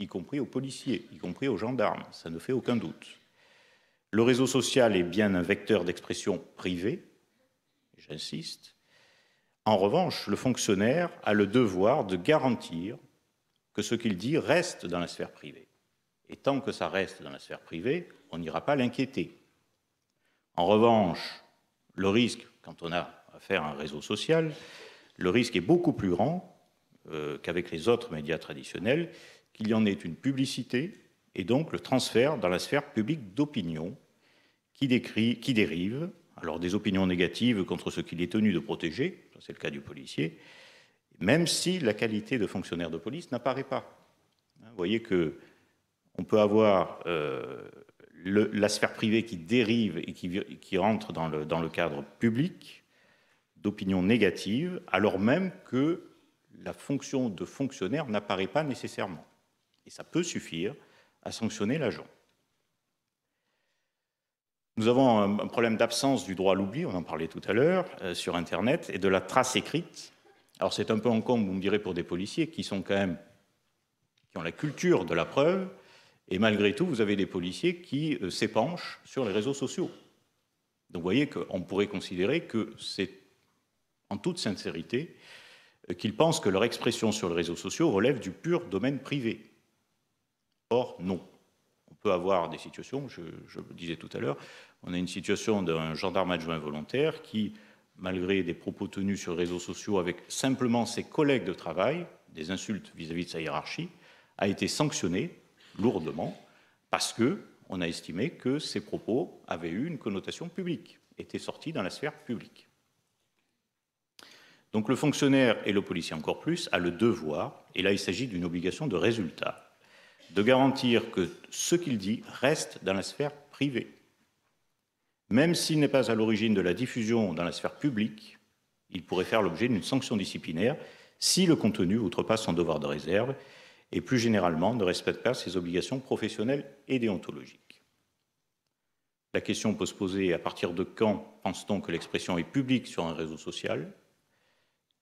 y compris aux policiers, y compris aux gendarmes, ça ne fait aucun doute. Le réseau social est bien un vecteur d'expression privée, j'insiste. En revanche, le fonctionnaire a le devoir de garantir que ce qu'il dit reste dans la sphère privée. Et tant que ça reste dans la sphère privée, on n'ira pas l'inquiéter. En revanche, le risque, quand on a affaire à un réseau social, le risque est beaucoup plus grand qu'avec les autres médias traditionnels, qu'il y en ait une publicité et donc le transfert dans la sphère publique d'opinion qui dérive, alors des opinions négatives contre ce qu'il est tenu de protéger, c'est le cas du policier, même si la qualité de fonctionnaire de police n'apparaît pas. Vous voyez qu'on peut avoir la sphère privée qui dérive et qui rentre dans le cadre public d'opinions négatives, alors même que la fonction de fonctionnaire n'apparaît pas nécessairement. Et ça peut suffire à sanctionner l'agent. Nous avons un problème d'absence du droit à l'oubli, on en parlait tout à l'heure, sur Internet, et de la trace écrite. Alors c'est un peu en comble, vous me direz, pour des policiers qui ont la culture de la preuve, et malgré tout, vous avez des policiers qui s'épanchent sur les réseaux sociaux. Donc vous voyez qu'on pourrait considérer que c'est, en toute sincérité, qu'ils pensent que leur expression sur les réseaux sociaux relève du pur domaine privé. Or, non. On peut avoir des situations, je le disais tout à l'heure, on a une situation d'un gendarme adjoint volontaire qui, malgré des propos tenus sur les réseaux sociaux avec simplement ses collègues de travail, des insultes vis-à-vis de sa hiérarchie, a été sanctionné lourdement parce qu'on a estimé que ses propos avaient eu une connotation publique, étaient sortis dans la sphère publique. Donc le fonctionnaire, et le policier encore plus, a le devoir, et là il s'agit d'une obligation de résultat, de garantir que ce qu'il dit reste dans la sphère privée. Même s'il n'est pas à l'origine de la diffusion dans la sphère publique, il pourrait faire l'objet d'une sanction disciplinaire si le contenu outrepasse son devoir de réserve et plus généralement ne respecte pas ses obligations professionnelles et déontologiques. La question peut se poser: à partir de quand pense-t-on que l'expression est publique sur un réseau social?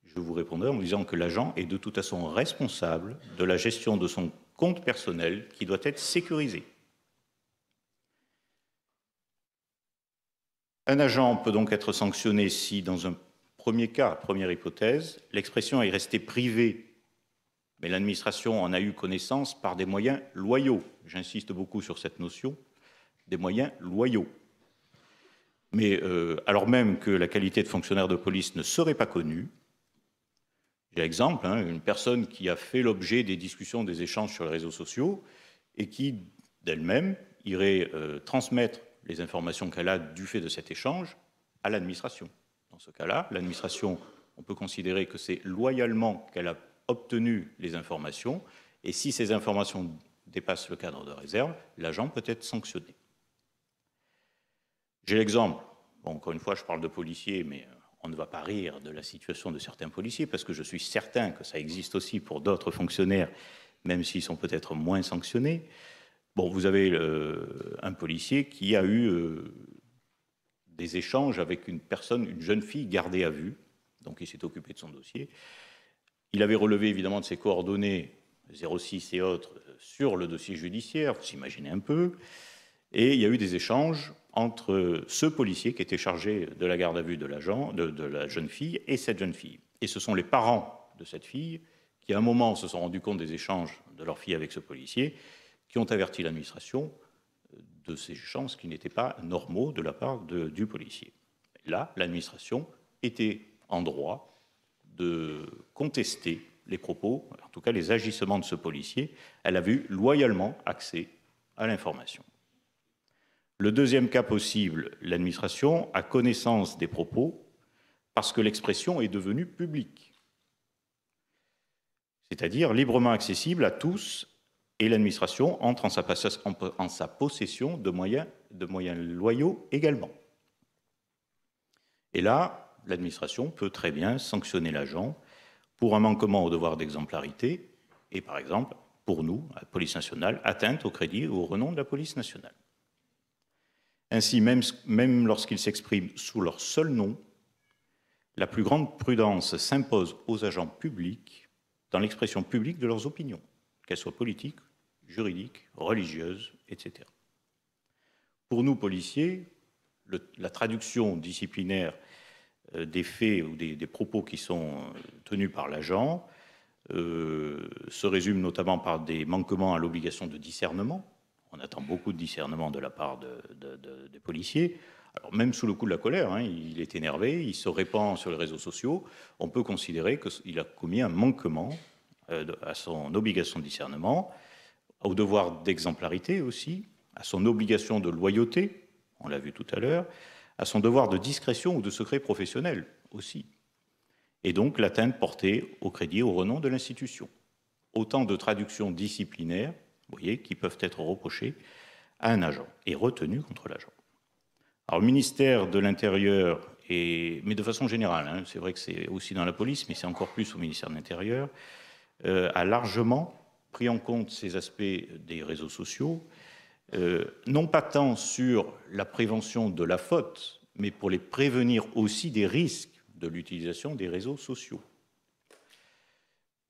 Je vous répondrai en vous disant que l'agent est de toute façon responsable de la gestion de son compte personnel qui doit être sécurisé. Un agent peut donc être sanctionné si, dans un premier cas, première hypothèse, l'expression est restée privée, mais l'administration en a eu connaissance par des moyens loyaux. J'insiste beaucoup sur cette notion, des moyens loyaux. Mais alors même que la qualité de fonctionnaire de police ne serait pas connue, j'ai l'exemple, une personne qui a fait l'objet des discussions, des échanges sur les réseaux sociaux et qui, d'elle-même, irait transmettre les informations qu'elle a du fait de cet échange à l'administration. Dans ce cas-là, l'administration, on peut considérer que c'est loyalement qu'elle a obtenu les informations, et si ces informations dépassent le cadre de réserve, l'agent peut être sanctionné. J'ai l'exemple, bon, encore une fois, je parle de policiers, mais on ne va pas rire de la situation de certains policiers, parce que je suis certain que ça existe aussi pour d'autres fonctionnaires, même s'ils sont peut-être moins sanctionnés. Bon, vous avez un policier qui a eu des échanges avec une personne, une jeune fille gardée à vue, donc il s'est occupé de son dossier. Il avait relevé évidemment de ses coordonnées 06 et autres sur le dossier judiciaire, vous imaginez un peu, et il y a eu des échanges entre ce policier qui était chargé de la garde à vue de l'agent, de la jeune fille, et cette jeune fille. Et ce sont les parents de cette fille qui, à un moment, se sont rendus compte des échanges de leur fille avec ce policier, qui ont averti l'administration de ces échanges qui n'étaient pas normaux de la part du policier. Là, l'administration était en droit de contester les propos, en tout cas les agissements de ce policier. Elle avait eu loyalement accès à l'information. Le deuxième cas possible, l'administration a connaissance des propos parce que l'expression est devenue publique, c'est-à-dire librement accessible à tous, et l'administration entre en sa possession de moyens loyaux également. Et là, l'administration peut très bien sanctionner l'agent pour un manquement au devoir d'exemplarité et, par exemple, pour nous, à la police nationale, atteinte au crédit ou au renom de la police nationale. Ainsi, même lorsqu'ils s'expriment sous leur seul nom, la plus grande prudence s'impose aux agents publics dans l'expression publique de leurs opinions, qu'elles soient politiques, juridiques, religieuses, etc. Pour nous, policiers, la traduction disciplinaire des faits ou des propos qui sont tenus par l'agent se résume notamment par des manquements à l'obligation de discernement. On attend beaucoup de discernement de la part des policiers. Alors même sous le coup de la colère, il est énervé, il se répand sur les réseaux sociaux, on peut considérer qu'il a commis un manquement à son obligation de discernement, au devoir d'exemplarité aussi, à son obligation de loyauté, on l'a vu tout à l'heure, à son devoir de discrétion ou de secret professionnel aussi, et donc l'atteinte portée au crédit et au renom de l'institution. Autant de traductions disciplinaires, vous voyez, qui peuvent être reprochées à un agent et retenues contre l'agent. Alors le ministère de l'Intérieur, mais de façon générale, c'est vrai que c'est aussi dans la police, mais c'est encore plus au ministère de l'Intérieur, a largement pris en compte ces aspects des réseaux sociaux, non pas tant sur la prévention de la faute, mais pour les prévenir aussi des risques de l'utilisation des réseaux sociaux.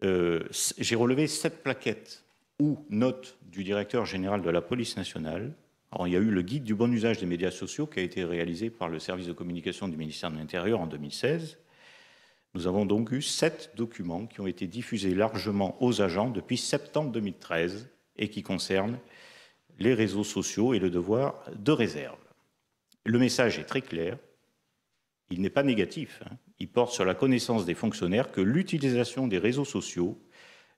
J'ai relevé 7 plaquettes ou notes du directeur général de la police nationale. Alors, il y a eu le guide du bon usage des médias sociaux qui a été réalisé par le service de communication du ministère de l'Intérieur en 2016. Nous avons donc eu 7 documents qui ont été diffusés largement aux agents depuis septembre 2013 et qui concernent les réseaux sociaux et le devoir de réserve. Le message est très clair, il n'est pas négatif, il porte sur la connaissance des fonctionnaires que l'utilisation des réseaux sociaux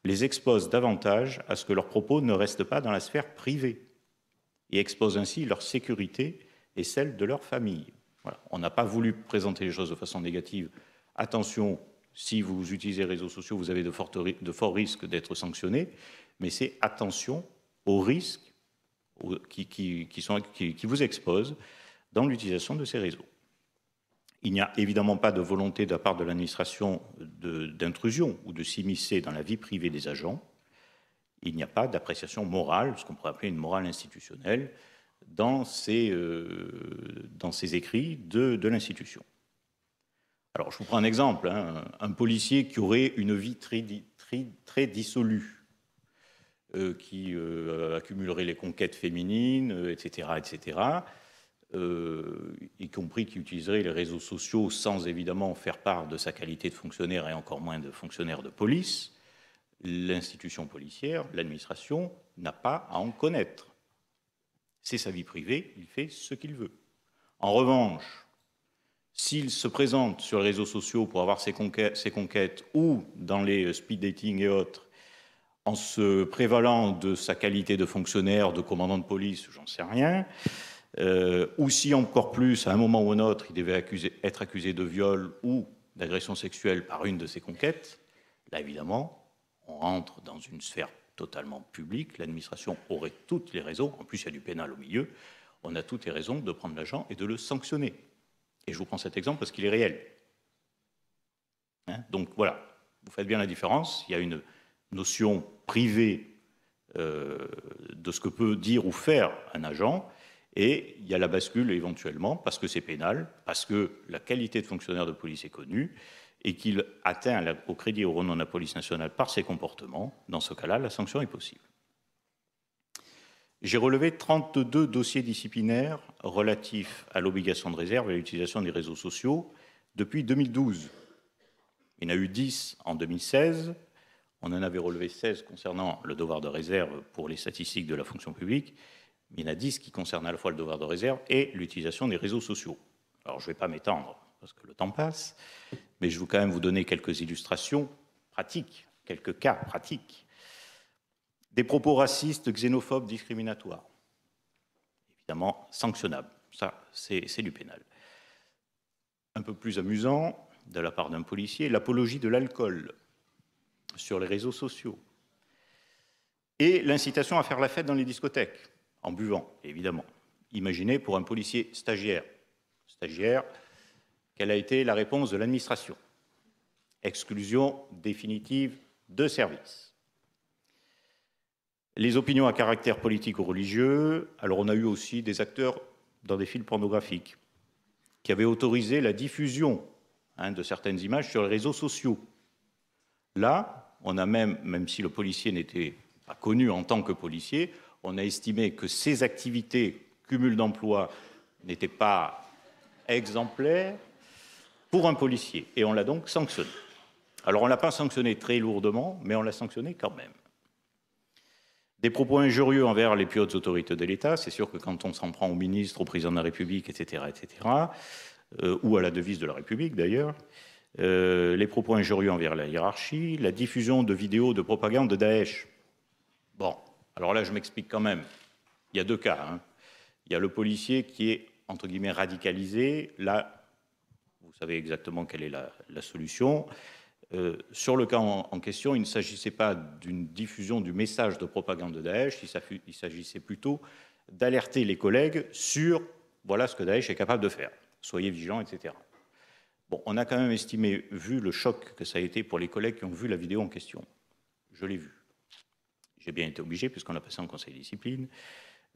les expose davantage à ce que leurs propos ne restent pas dans la sphère privée et expose ainsi leur sécurité et celle de leur famille. Voilà. On n'a pas voulu présenter les choses de façon négative. Attention, si vous utilisez les réseaux sociaux, vous avez de forts risques d'être sanctionnés, mais c'est attention aux risques qui vous exposent dans l'utilisation de ces réseaux. Il n'y a évidemment pas de volonté de la part de l'administration d'intrusion ou de s'immiscer dans la vie privée des agents. Il n'y a pas d'appréciation morale, ce qu'on pourrait appeler une morale institutionnelle, dans ces écrits de l'institution. Alors, je vous prends un exemple. Un policier qui aurait une vie très dissolue, qui accumulerait les conquêtes féminines, etc., y compris qui utiliserait les réseaux sociaux sans évidemment faire part de sa qualité de fonctionnaire et encore moins de fonctionnaire de police, l'institution policière, l'administration, n'a pas à en connaître. C'est sa vie privée, il fait ce qu'il veut. En revanche, s'il se présente sur les réseaux sociaux pour avoir ses conquêtes ou dans les speed dating et autres, en se prévalant de sa qualité de fonctionnaire, de commandant de police, j'en sais rien, ou si encore plus, à un moment ou un autre, il devait être accusé de viol ou d'agression sexuelle par une de ses conquêtes, là évidemment, on rentre dans une sphère totalement publique, l'administration aurait toutes les raisons, en plus il y a du pénal au milieu, on a toutes les raisons de prendre l'agent et de le sanctionner. Et je vous prends cet exemple parce qu'il est réel. Hein, donc voilà, vous faites bien la différence, il y a une notion privée de ce que peut dire ou faire un agent, et il y a la bascule éventuellement, parce que c'est pénal, parce que la qualité de fonctionnaire de police est connue, et qu'il atteint au crédit et au renom de la police nationale par ses comportements. Dans ce cas-là, la sanction est possible. J'ai relevé 32 dossiers disciplinaires relatifs à l'obligation de réserve et à l'utilisation des réseaux sociaux depuis 2012. Il y en a eu 10 en 2016. On en avait relevé 16 concernant le devoir de réserve pour les statistiques de la fonction publique. Il y en a 10 qui concernent à la fois le devoir de réserve et l'utilisation des réseaux sociaux. Alors, je ne vais pas m'étendre, parce que le temps passe, mais je vais quand même vous donner quelques illustrations pratiques, quelques cas pratiques. Des propos racistes, xénophobes, discriminatoires. Évidemment, sanctionnables. Ça, c'est du pénal. Un peu plus amusant, de la part d'un policier, l'apologie de l'alcool sur les réseaux sociaux. Et l'incitation à faire la fête dans les discothèques, en buvant, évidemment. Imaginez pour un policier stagiaire, quelle a été la réponse de l'administration? Exclusion définitive de service. Les opinions à caractère politique ou religieux, alors on a eu aussi des acteurs dans des films pornographiques qui avaient autorisé la diffusion de certaines images sur les réseaux sociaux. Là, on a même si le policier n'était pas connu en tant que policier, on a estimé que ces activités, cumul d'emploi, n'étaient pas exemplaires pour un policier. Et on l'a donc sanctionné. Alors on ne l'a pas sanctionné très lourdement, mais on l'a sanctionné quand même. Des propos injurieux envers les plus hautes autorités de l'État, c'est sûr que quand on s'en prend au ministre, au président de la République, etc., ou à la devise de la République d'ailleurs, les propos injurieux envers la hiérarchie, la diffusion de vidéos de propagande de Daesh. Bon, alors là je m'explique quand même. Il y a deux cas. Il y a le policier qui est, entre guillemets, radicalisé. Là, vous savez exactement quelle est la solution. Sur le cas en question, il ne s'agissait pas d'une diffusion du message de propagande de Daesh, il s'agissait plutôt d'alerter les collègues sur voilà ce que Daesh est capable de faire. Soyez vigilants, etc. Bon, on a quand même estimé, vu le choc que ça a été pour les collègues qui ont vu la vidéo en question, je l'ai vue. J'ai bien été obligé, puisqu'on l'a passé en conseil de discipline,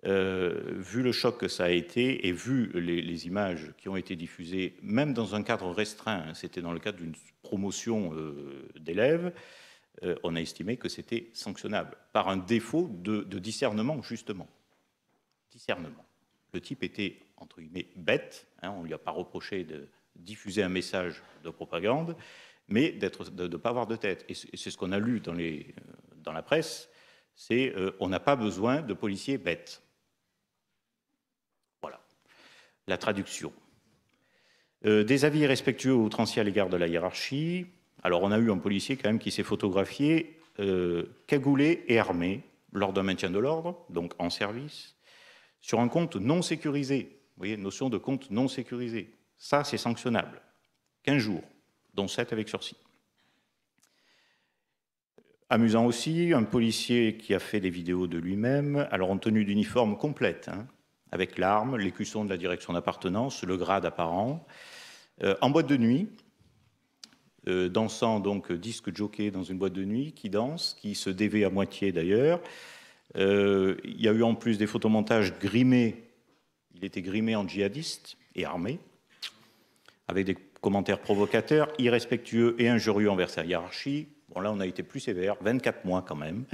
vu le choc que ça a été et vu les images qui ont été diffusées, même dans un cadre restreint, c'était dans le cadre d'une promotion d'élèves, on a estimé que c'était sanctionnable par un défaut de discernement, justement. Discernement. Le type était, entre guillemets, bête, on ne lui a pas reproché de diffuser un message de propagande, mais de ne pas avoir de tête. Et c'est ce qu'on a lu dans la presse, c'est on n'a pas besoin de policiers bêtes. Voilà, la traduction. Des avis irrespectueux ou outranciers à l'égard de la hiérarchie. Alors on a eu un policier quand même qui s'est photographié cagoulé et armé lors d'un maintien de l'ordre, donc en service, sur un compte non sécurisé. Vous voyez, notion de compte non sécurisé. Ça, c'est sanctionnable. 15 jours, dont 7 avec sursis. Amusant aussi, un policier qui a fait des vidéos de lui-même, alors en tenue d'uniforme complète, avec l'arme, l'écusson de la direction d'appartenance, le grade apparent, en boîte de nuit, dansant donc disque jockey dans une boîte de nuit, qui danse, qui se dévait à moitié d'ailleurs. Il y a eu en plus des photomontages grimés, il était grimé en djihadiste et armé, avec des commentaires provocateurs, irrespectueux et injurieux envers sa hiérarchie. Bon, là, on a été plus sévère, 24 mois quand même.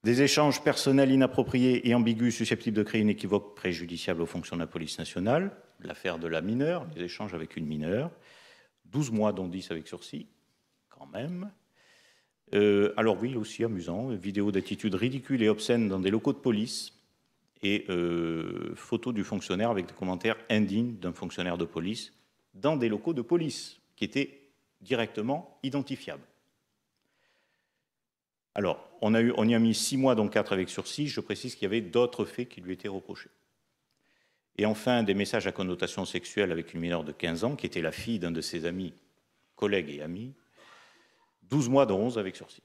Des échanges personnels inappropriés et ambigus susceptibles de créer une équivoque préjudiciable aux fonctions de la police nationale. L'affaire de la mineure, les échanges avec une mineure. 12 mois, dont 10 avec sursis, quand même. Alors oui, aussi amusant, vidéo d'attitude ridicule et obscène dans des locaux de police. et photos du fonctionnaire avec des commentaires indignes d'un fonctionnaire de police dans des locaux de police qui étaient directement identifiables. Alors, on y a mis 6 mois, dont 4 avec sursis. Je précise qu'il y avait d'autres faits qui lui étaient reprochés. Et enfin, des messages à connotation sexuelle avec une mineure de 15 ans, qui était la fille d'un de ses amis, collègues et amis. 12 mois, dont 11 avec sursis.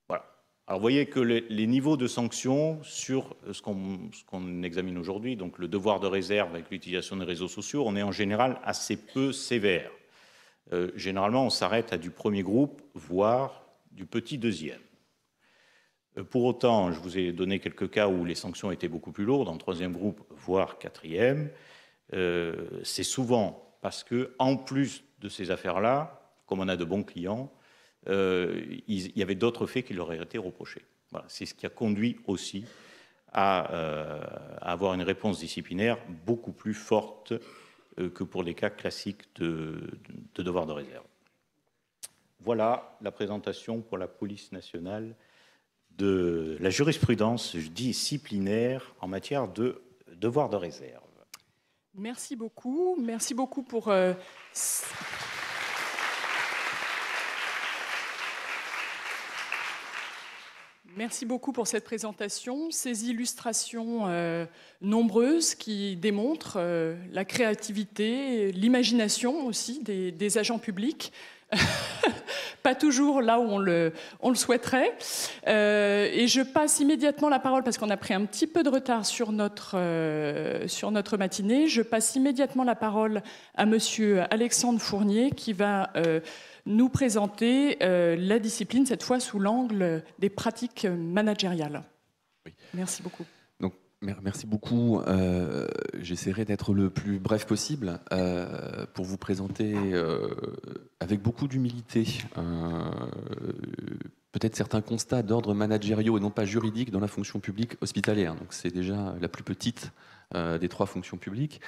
Voilà. Alors, vous voyez que les niveaux de sanctions sur ce qu'on examine aujourd'hui, donc le devoir de réserve avec l'utilisation des réseaux sociaux, on est en général assez peu sévère. Généralement, on s'arrête à du premier groupe, voire du petit deuxième. Pour autant, je vous ai donné quelques cas où les sanctions étaient beaucoup plus lourdes, en troisième groupe, voire quatrième. C'est souvent parce que, en plus de ces affaires-là, comme on a de bons clients, il y avait d'autres faits qui leur auraient été reprochés. Voilà, c'est ce qui a conduit aussi à avoir une réponse disciplinaire beaucoup plus forte que pour les cas classiques de devoir de réserve. Voilà la présentation pour la police nationale de la jurisprudence disciplinaire en matière de devoir de réserve. Merci beaucoup. Merci beaucoup pour... Merci beaucoup pour cette présentation, ces illustrations nombreuses qui démontrent la créativité, l'imagination aussi des agents publics. Pas toujours là où on le souhaiterait. Et je passe immédiatement la parole, parce qu'on a pris un petit peu de retard sur notre matinée, je passe immédiatement la parole à monsieur Alexandre Fournier, qui va nous présenter la discipline, cette fois sous l'angle des pratiques managériales. Oui. Merci beaucoup. Donc, merci beaucoup. J'essaierai d'être le plus bref possible pour vous présenter avec beaucoup d'humilité peut-être certains constats d'ordre managériaux et non pas juridiques dans la fonction publique hospitalière. Donc c'est déjà la plus petite des 3 fonctions publiques,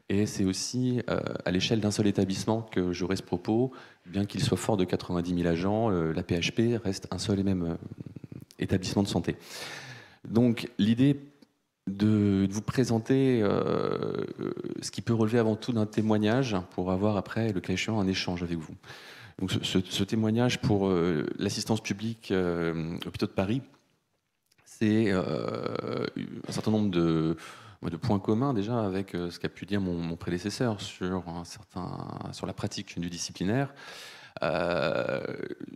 et c'est aussi à l'échelle d'un seul établissement que j'aurai ce propos. Bien qu'il soit fort de 90 000 agents, la PHP reste un seul et même établissement de santé. Donc l'idée de vous présenter ce qui peut relever avant tout d'un témoignage pour avoir après, le cas échéant, un échange avec vous. Donc ce témoignage pour l'assistance publique Hôpitaux de Paris, c'est un certain nombre de points communs déjà avec ce qu'a pu dire mon prédécesseur sur la pratique du disciplinaire.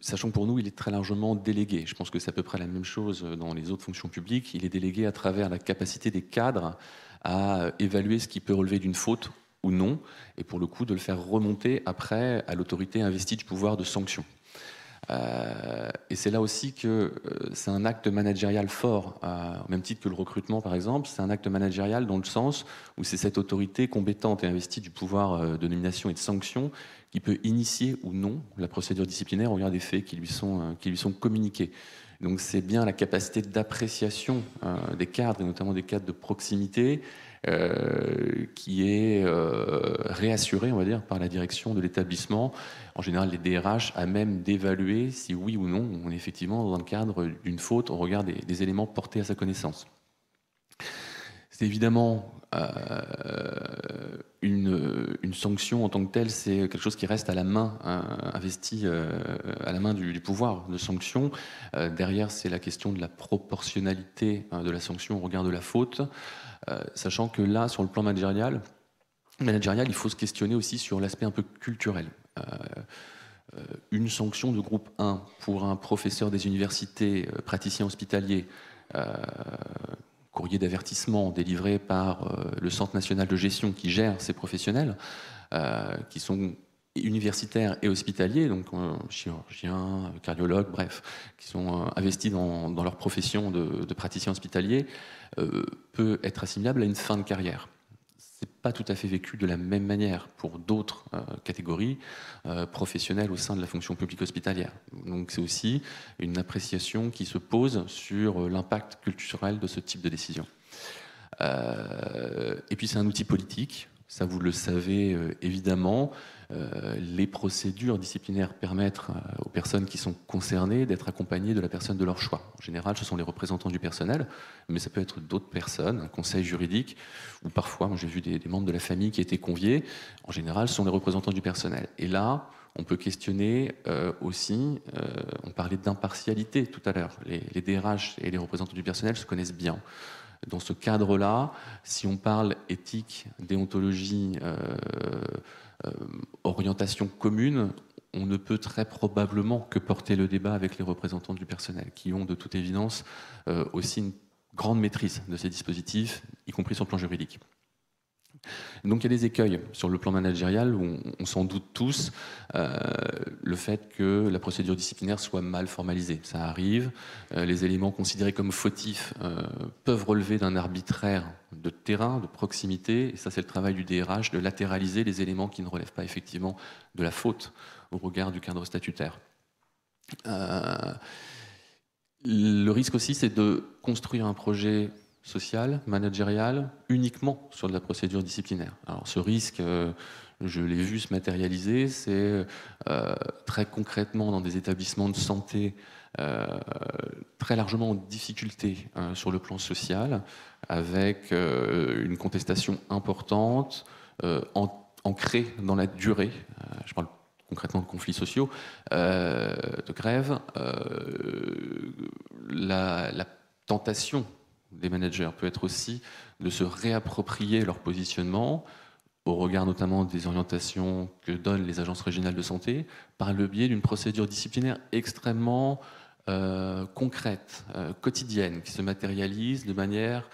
Sachant que pour nous, il est très largement délégué. Je pense que c'est à peu près la même chose dans les autres fonctions publiques. Il est délégué à travers la capacité des cadres à évaluer ce qui peut relever d'une faute ou non, et pour le coup de le faire remonter après à l'autorité investie du pouvoir de sanction. Et c'est là aussi que c'est un acte managérial fort, au même titre que le recrutement par exemple. C'est un acte managérial dans le sens où c'est cette autorité compétente et investie du pouvoir de nomination et de sanction qui peut initier ou non la procédure disciplinaire au regard des faits qui lui sont communiqués. Donc c'est bien la capacité d'appréciation des cadres, et notamment des cadres de proximité, qui est réassurée, on va dire, par la direction de l'établissement, en général les DRH, à même d'évaluer si oui ou non on est effectivement dans le cadre d'une faute au regard des éléments portés à sa connaissance. C'est évidemment une sanction en tant que telle, c'est quelque chose qui reste à la main, investi à la main du pouvoir de sanction. Derrière, c'est la question de la proportionnalité de la sanction au regard de la faute, sachant que là, sur le plan managérial, il faut se questionner aussi sur l'aspect un peu culturel. Une sanction de groupe 1 pour un professeur des universités, praticien hospitalier, courrier d'avertissement délivré par le Centre national de gestion qui gère ces professionnels, qui sont universitaires et hospitaliers, donc chirurgiens, cardiologues, bref, qui sont investis dans leur profession de praticien hospitalier, peut être assimilable à une fin de carrière. C'est pas tout à fait vécu de la même manière pour d'autres catégories professionnelles au sein de la fonction publique hospitalière. Donc c'est aussi une appréciation qui se pose sur l'impact culturel de ce type de décision. Et puis c'est un outil politique Ça, vous le savez évidemment. Les procédures disciplinaires permettent aux personnes qui sont concernées d'être accompagnées de la personne de leur choix. En général, ce sont les représentants du personnel, mais ça peut être d'autres personnes, un conseil juridique, ou parfois, moi j'ai vu des membres de la famille qui étaient conviés. En général, ce sont les représentants du personnel. Et là, on peut questionner aussi, on parlait d'impartialité tout à l'heure. Les DRH et les représentants du personnel se connaissent bien. Dans ce cadre-là, si on parle éthique, déontologie, orientation commune, on ne peut très probablement que porter le débat avec les représentants du personnel, qui ont de toute évidence aussi une grande maîtrise de ces dispositifs, y compris sur le plan juridique. Donc il y a des écueils sur le plan managérial où on s'en doute tous, le fait que la procédure disciplinaire soit mal formalisée. Ça arrive, les éléments considérés comme fautifs peuvent relever d'un arbitraire de terrain, de proximité, et ça c'est le travail du DRH, de latéraliser les éléments qui ne relèvent pas effectivement de la faute au regard du cadre statutaire. Le risque aussi, c'est de construire un projet social, managérial, uniquement sur de la procédure disciplinaire. Alors ce risque, je l'ai vu se matérialiser, c'est très concrètement dans des établissements de santé très largement en difficulté sur le plan social, avec une contestation importante, ancrée dans la durée. Je parle concrètement de conflits sociaux, de grève. La tentation des managers peut être aussi de se réapproprier leur positionnement au regard notamment des orientations que donnent les agences régionales de santé par le biais d'une procédure disciplinaire extrêmement concrète, quotidienne, qui se matérialise de manière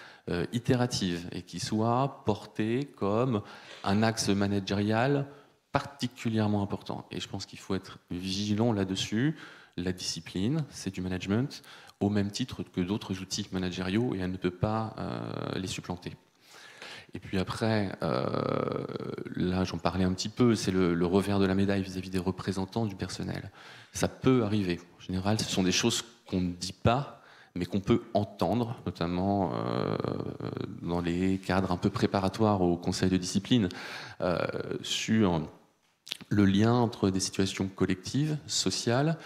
itérative et qui soit portée comme un axe managérial particulièrement important. Et je pense qu'il faut être vigilant là-dessus. La discipline, c'est du management, au même titre que d'autres outils managériaux, et elle ne peut pas les supplanter. Et puis après, là j'en parlais un petit peu, c'est le revers de la médaille vis-à-vis des représentants du personnel. Ça peut arriver. En général, ce sont des choses qu'on ne dit pas, mais qu'on peut entendre, notamment dans les cadres un peu préparatoires au conseil de discipline, sur le lien entre des situations collectives, sociales,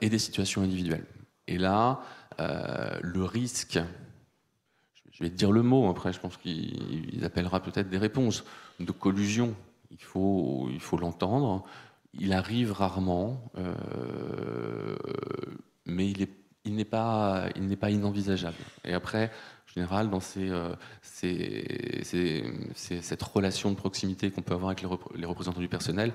et des situations individuelles. Et là, le risque, je vais te dire le mot, après je pense qu'il appellera peut-être des réponses, de collusion, il faut l'entendre, il arrive rarement, mais il n'est pas inenvisageable. Et après, en général, dans cette relation de proximité qu'on peut avoir avec les représentants du personnel,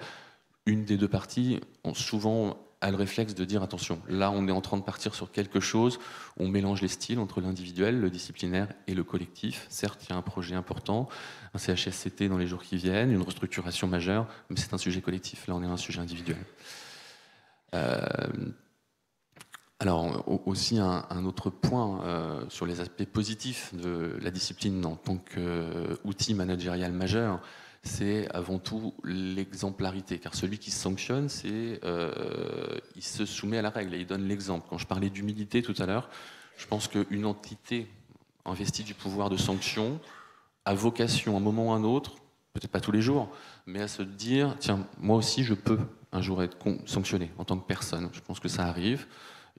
une des deux parties ont souvent a le réflexe de dire attention, là on est en train de partir sur quelque chose, on mélange les styles entre l'individuel, le disciplinaire et le collectif. Certes, il y a un projet important, un CHSCT dans les jours qui viennent, une restructuration majeure, mais c'est un sujet collectif, là on est un sujet individuel. Alors aussi un autre point sur les aspects positifs de la discipline en tant qu'outil managérial majeur, c'est avant tout l'exemplarité, car celui qui sanctionne, il se soumet à la règle et il donne l'exemple. Quand je parlais d'humilité tout à l'heure, je pense qu'une entité investie du pouvoir de sanction a vocation, à un moment ou à un autre, peut-être pas tous les jours, mais à se dire, tiens, moi aussi je peux un jour être sanctionné en tant que personne. Je pense que ça arrive,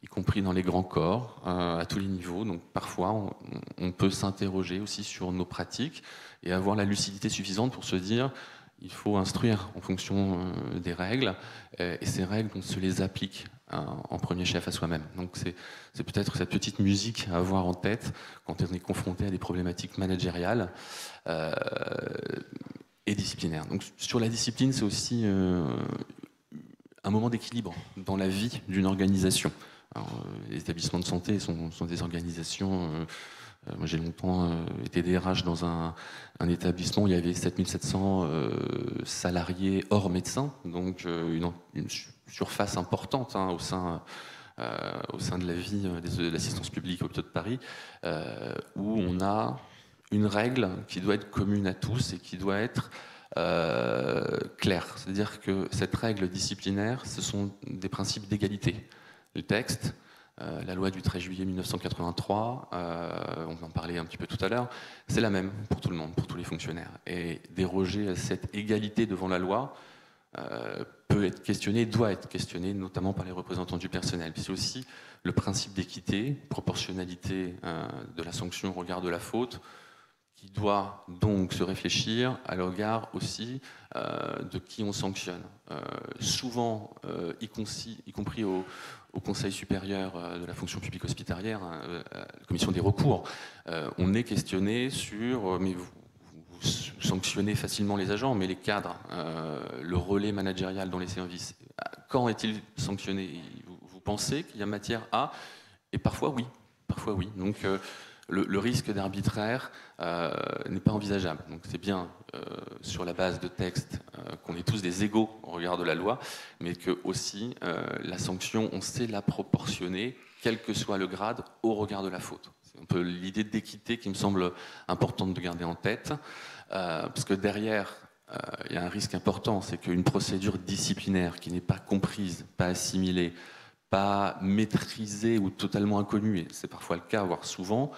y compris dans les grands corps, à tous les niveaux. Donc parfois, on peut s'interroger aussi sur nos pratiques et avoir la lucidité suffisante pour se dire il faut instruire en fonction des règles, et ces règles, on se les applique en premier chef à soi-même. Donc c'est peut-être cette petite musique à avoir en tête quand on est confronté à des problématiques managériales et disciplinaires. Donc sur la discipline, c'est aussi un moment d'équilibre dans la vie d'une organisation. Alors, les établissements de santé sont des organisations. Moi, j'ai longtemps été DRH dans un établissement où il y avait 7700 salariés hors médecins, donc une surface importante au sein de la vie de l'assistance publique au hôpital de Paris, où on a une règle qui doit être commune à tous et qui doit être claire. C'est-à-dire que cette règle disciplinaire, ce sont des principes d'égalité. Le texte la loi du 13 juillet 1983, on en parlait un petit peu tout à l'heure, c'est la même pour tout le monde, pour tous les fonctionnaires. Et déroger à cette égalité devant la loi peut être questionné, doit être questionné, notamment par les représentants du personnel. C'est aussi le principe d'équité, proportionnalité de la sanction au regard de la faute, qui doit donc se réfléchir à l'égard aussi de qui on sanctionne. Souvent, y compris au Conseil supérieur de la fonction publique hospitalière, la commission des recours, on est questionné sur mais vous sanctionnez facilement les agents, mais les cadres, le relais managérial dans les services, quand est-il sanctionné? Vous pensez qu'il y a matière à? Et parfois oui, parfois oui. Donc le risque d'arbitraire n'est pas envisageable. Donc c'est bien sur la base de textes qu'on est tous des égaux au regard de la loi, mais que aussi la sanction, on sait la proportionner, quel que soit le grade, au regard de la faute. C'est un peu l'idée d'équité qui me semble importante de garder en tête, parce que derrière, il y a un risque important, c'est qu'une procédure disciplinaire qui n'est pas comprise, pas assimilée, pas maîtrisée ou totalement inconnue, et c'est parfois le cas, voire souvent,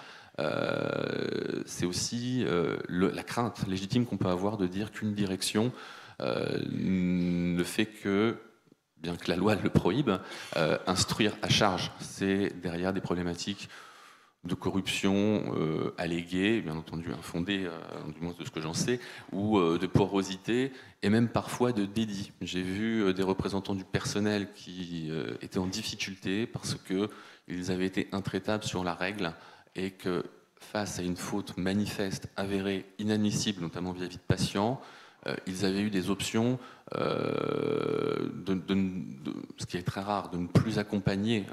c'est aussi la crainte légitime qu'on peut avoir de dire qu'une direction ne fait que, bien que la loi le prohibe, instruire à charge. C'est derrière des problématiques de corruption alléguée, bien entendu infondée, du moins de ce que j'en sais, ou de porosité, et même parfois de dédit. J'ai vu des représentants du personnel qui étaient en difficulté parce qu'ils avaient été intraitables sur la règle, et que face à une faute manifeste, avérée, inadmissible, notamment vis-à-vis de patients, ils avaient eu des options, ce qui est très rare, de ne plus accompagner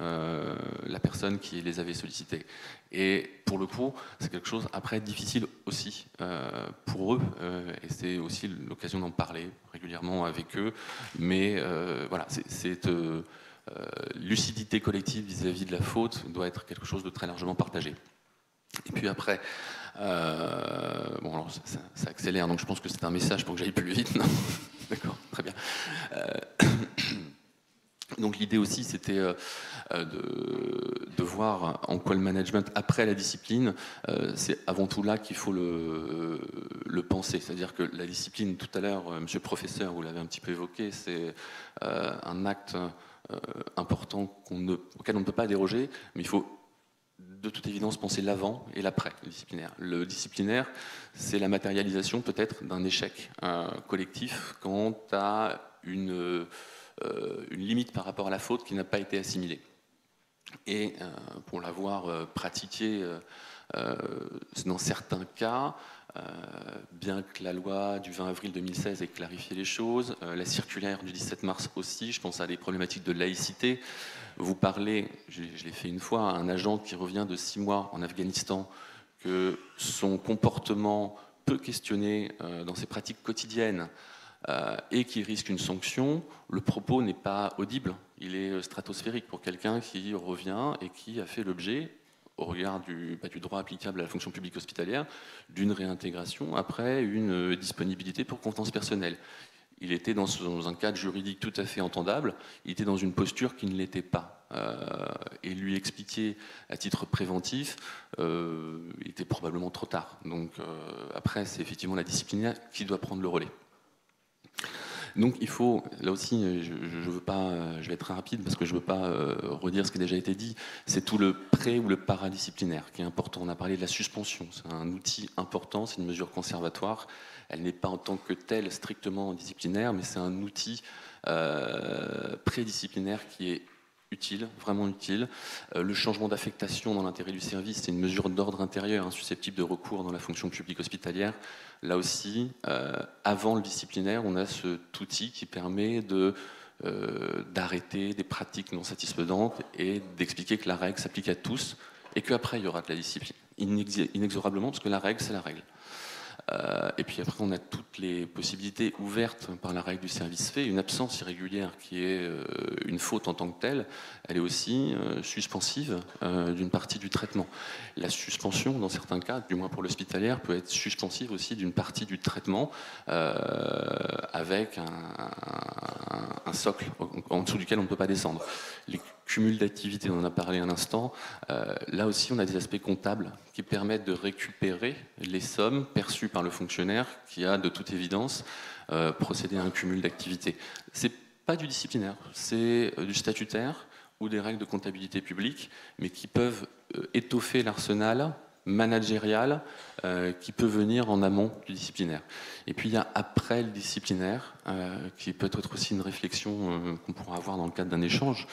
la personne qui les avait sollicités. Et pour le coup, c'est quelque chose après difficile aussi pour eux, et c'est aussi l'occasion d'en parler régulièrement avec eux. Mais voilà, cette lucidité collective vis-à-vis de la faute doit être quelque chose de très largement partagé. Et puis après, bon, alors ça accélère, donc je pense que c'est un message pour que j'aille plus vite. D'accord, très bien. Donc l'idée aussi, c'était de voir en quoi le management, après la discipline, c'est avant tout là qu'il faut le penser. C'est-à-dire que la discipline, tout à l'heure, monsieur le professeur, vous l'avez un petit peu évoqué, c'est un acte important auquel on ne peut pas déroger, mais il faut de toute évidence penser l'avant et l'après le disciplinaire. Le disciplinaire, c'est la matérialisation peut-être d'un échec collectif quant à une limite par rapport à la faute qui n'a pas été assimilée. Et pour l'avoir pratiqué dans certains cas, bien que la loi du 20 avril 2016 ait clarifié les choses, la circulaire du 17 mars aussi, je pense à des problématiques de laïcité. Vous parlez, je l'ai fait une fois, à un agent qui revient de 6 mois en Afghanistan, que son comportement peut questionner dans ses pratiques quotidiennes et qui risque une sanction, le propos n'est pas audible, il est stratosphérique pour quelqu'un qui revient et qui a fait l'objet, au regard du droit applicable à la fonction publique hospitalière, d'une réintégration après une disponibilité pour contenance personnelle. Il était dans un cadre juridique tout à fait entendable, il était dans une posture qui ne l'était pas. Et lui expliquer à titre préventif, il était probablement trop tard. Donc après, c'est effectivement la discipline qui doit prendre le relais. Donc il faut, là aussi, je vais être très rapide parce que je ne veux pas redire ce qui a déjà été dit, c'est tout le pré- ou le paradisciplinaire qui est important. On a parlé de la suspension, c'est un outil important, c'est une mesure conservatoire. Elle n'est pas en tant que telle strictement disciplinaire, mais c'est un outil prédisciplinaire qui est utile, vraiment utile. Le changement d'affectation dans l'intérêt du service, c'est une mesure d'ordre intérieur susceptible de recours dans la fonction publique hospitalière. Là aussi, avant le disciplinaire, on a cet outil qui permet d'arrêter des pratiques non satisfaisantes et d'expliquer que la règle s'applique à tous et qu'après, il y aura de la discipline, inexorablement, parce que la règle, c'est la règle. Et puis après, on a toutes les possibilités ouvertes par la règle du service fait. Une absence irrégulière qui est une faute en tant que telle, elle est aussi suspensive d'une partie du traitement. La suspension, dans certains cas, du moins pour l'hospitalière, peut être suspensive aussi d'une partie du traitement avec un socle en dessous duquel on ne peut pas descendre. cumul d'activités, on en a parlé un instant. Là aussi, on a des aspects comptables qui permettent de récupérer les sommes perçues par le fonctionnaire qui a, de toute évidence, procédé à un cumul d'activités. C'est pas du disciplinaire, c'est du statutaire ou des règles de comptabilité publique, mais qui peuvent étoffer l'arsenal managérial qui peut venir en amont du disciplinaire. Et puis il y a après le disciplinaire, qui peut être aussi une réflexion qu'on pourra avoir dans le cadre d'un échange.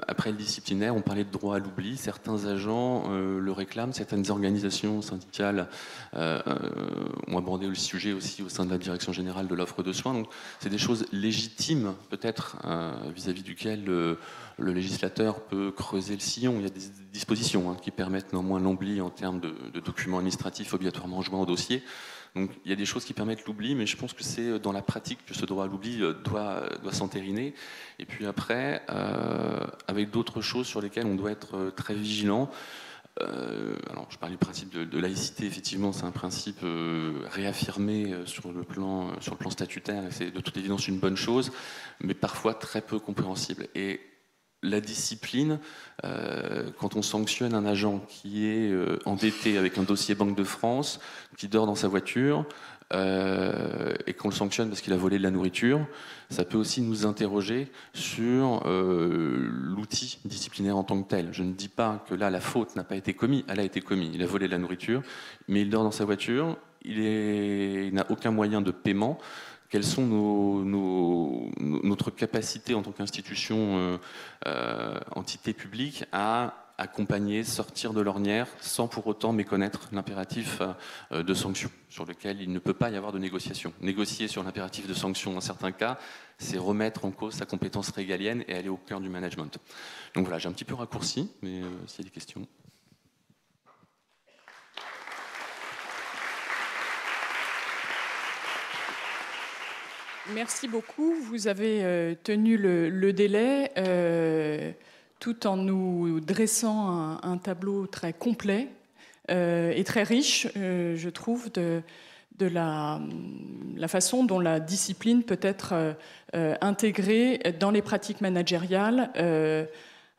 Après le disciplinaire, on parlait de droit à l'oubli. Certains agents le réclament, certaines organisations syndicales ont abordé le sujet aussi au sein de la direction générale de l'offre de soins. Donc c'est des choses légitimes peut-être vis-à-vis duquel le législateur peut creuser le sillon. Il y a des dispositions qui permettent néanmoins l'oubli en termes de documents administratifs obligatoirement joints au dossier. Donc il y a des choses qui permettent l'oubli, mais je pense que c'est dans la pratique que ce droit à l'oubli doit s'entériner. Et puis après, avec d'autres choses sur lesquelles on doit être très vigilant. Alors je parlais du principe de laïcité, effectivement c'est un principe réaffirmé sur le plan statutaire, et c'est de toute évidence une bonne chose, mais parfois très peu compréhensible. Et la discipline, quand on sanctionne un agent qui est endetté avec un dossier Banque de France, qui dort dans sa voiture, et qu'on le sanctionne parce qu'il a volé de la nourriture, ça peut aussi nous interroger sur l'outil disciplinaire en tant que tel. Je ne dis pas que là, la faute n'a pas été commise, elle a été commise. Il a volé de la nourriture, mais il dort dans sa voiture, il n'a aucun moyen de paiement. Quelles sont notre capacité en tant qu'institution, entité publique, à accompagner, sortir de l'ornière, sans pour autant méconnaître l'impératif de sanction, sur lequel il ne peut pas y avoir de négociation. Négocier sur l'impératif de sanction, dans certains cas, c'est remettre en cause sa compétence régalienne et aller au cœur du management. Donc voilà, j'ai un petit peu raccourci, mais s'il y a des questions... Merci beaucoup. Vous avez tenu le délai tout en nous dressant un tableau très complet et très riche, je trouve, de la façon dont la discipline peut être intégrée dans les pratiques managériales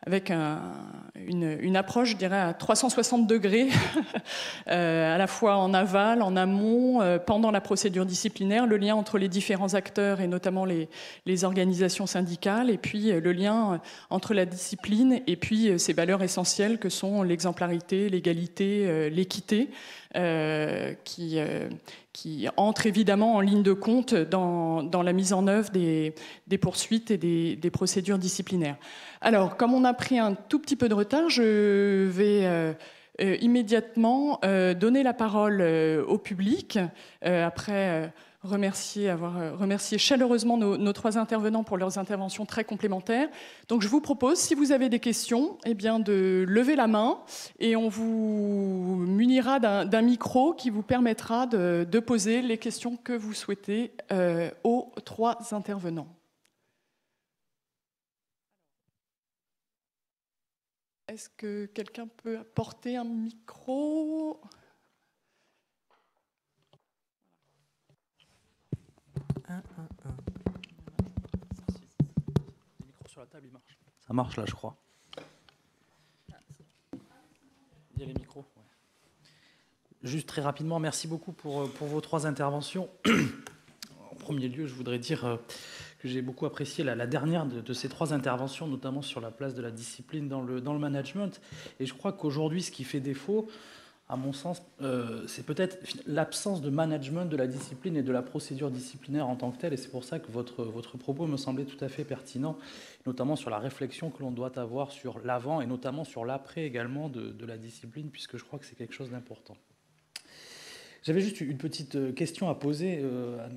avec une approche, je dirais, à 360 degrés, à la fois en aval, en amont, pendant la procédure disciplinaire, le lien entre les différents acteurs et notamment les organisations syndicales, et puis le lien entre la discipline et puis ces valeurs essentielles que sont l'exemplarité, l'égalité, l'équité, qui entrent évidemment en ligne de compte dans la mise en œuvre des poursuites et des procédures disciplinaires. Alors, comme on a pris un tout petit peu de retard, je vais immédiatement donner la parole au public, après avoir remercié chaleureusement nos trois intervenants pour leurs interventions très complémentaires. Donc je vous propose, si vous avez des questions, eh bien, de lever la main et on vous munira d'un micro qui vous permettra de poser les questions que vous souhaitez aux trois intervenants. Est-ce que quelqu'un peut apporter un micro ? Le micro sur la table, il marche. Ça marche là, je crois. Il y a les micros. Ouais. Juste très rapidement, merci beaucoup pour vos trois interventions. En premier lieu, je voudrais dire que j'ai beaucoup apprécié la dernière de ces trois interventions, notamment sur la place de la discipline dans le management. Et je crois qu'aujourd'hui, ce qui fait défaut, à mon sens, c'est peut-être l'absence de management de la discipline et de la procédure disciplinaire en tant que telle. Et c'est pour ça que votre propos me semblait tout à fait pertinent, notamment sur la réflexion que l'on doit avoir sur l'avant et notamment sur l'après également de la discipline, puisque je crois que c'est quelque chose d'important. J'avais juste une petite question à poser à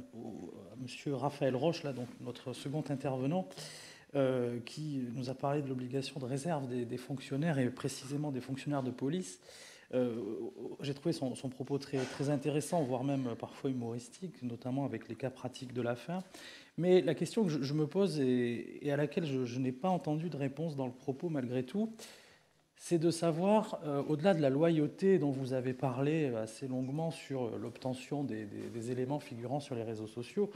M. Raphaël Roche, là, donc notre second intervenant, qui nous a parlé de l'obligation de réserve des fonctionnaires et précisément des fonctionnaires de police. J'ai trouvé son propos très, très intéressant, voire même parfois humoristique, notamment avec les cas pratiques de la fin. Mais la question que je me pose et à laquelle je n'ai pas entendu de réponse dans le propos malgré tout, c'est de savoir, au-delà de la loyauté dont vous avez parlé assez longuement sur l'obtention des éléments figurant sur les réseaux sociaux,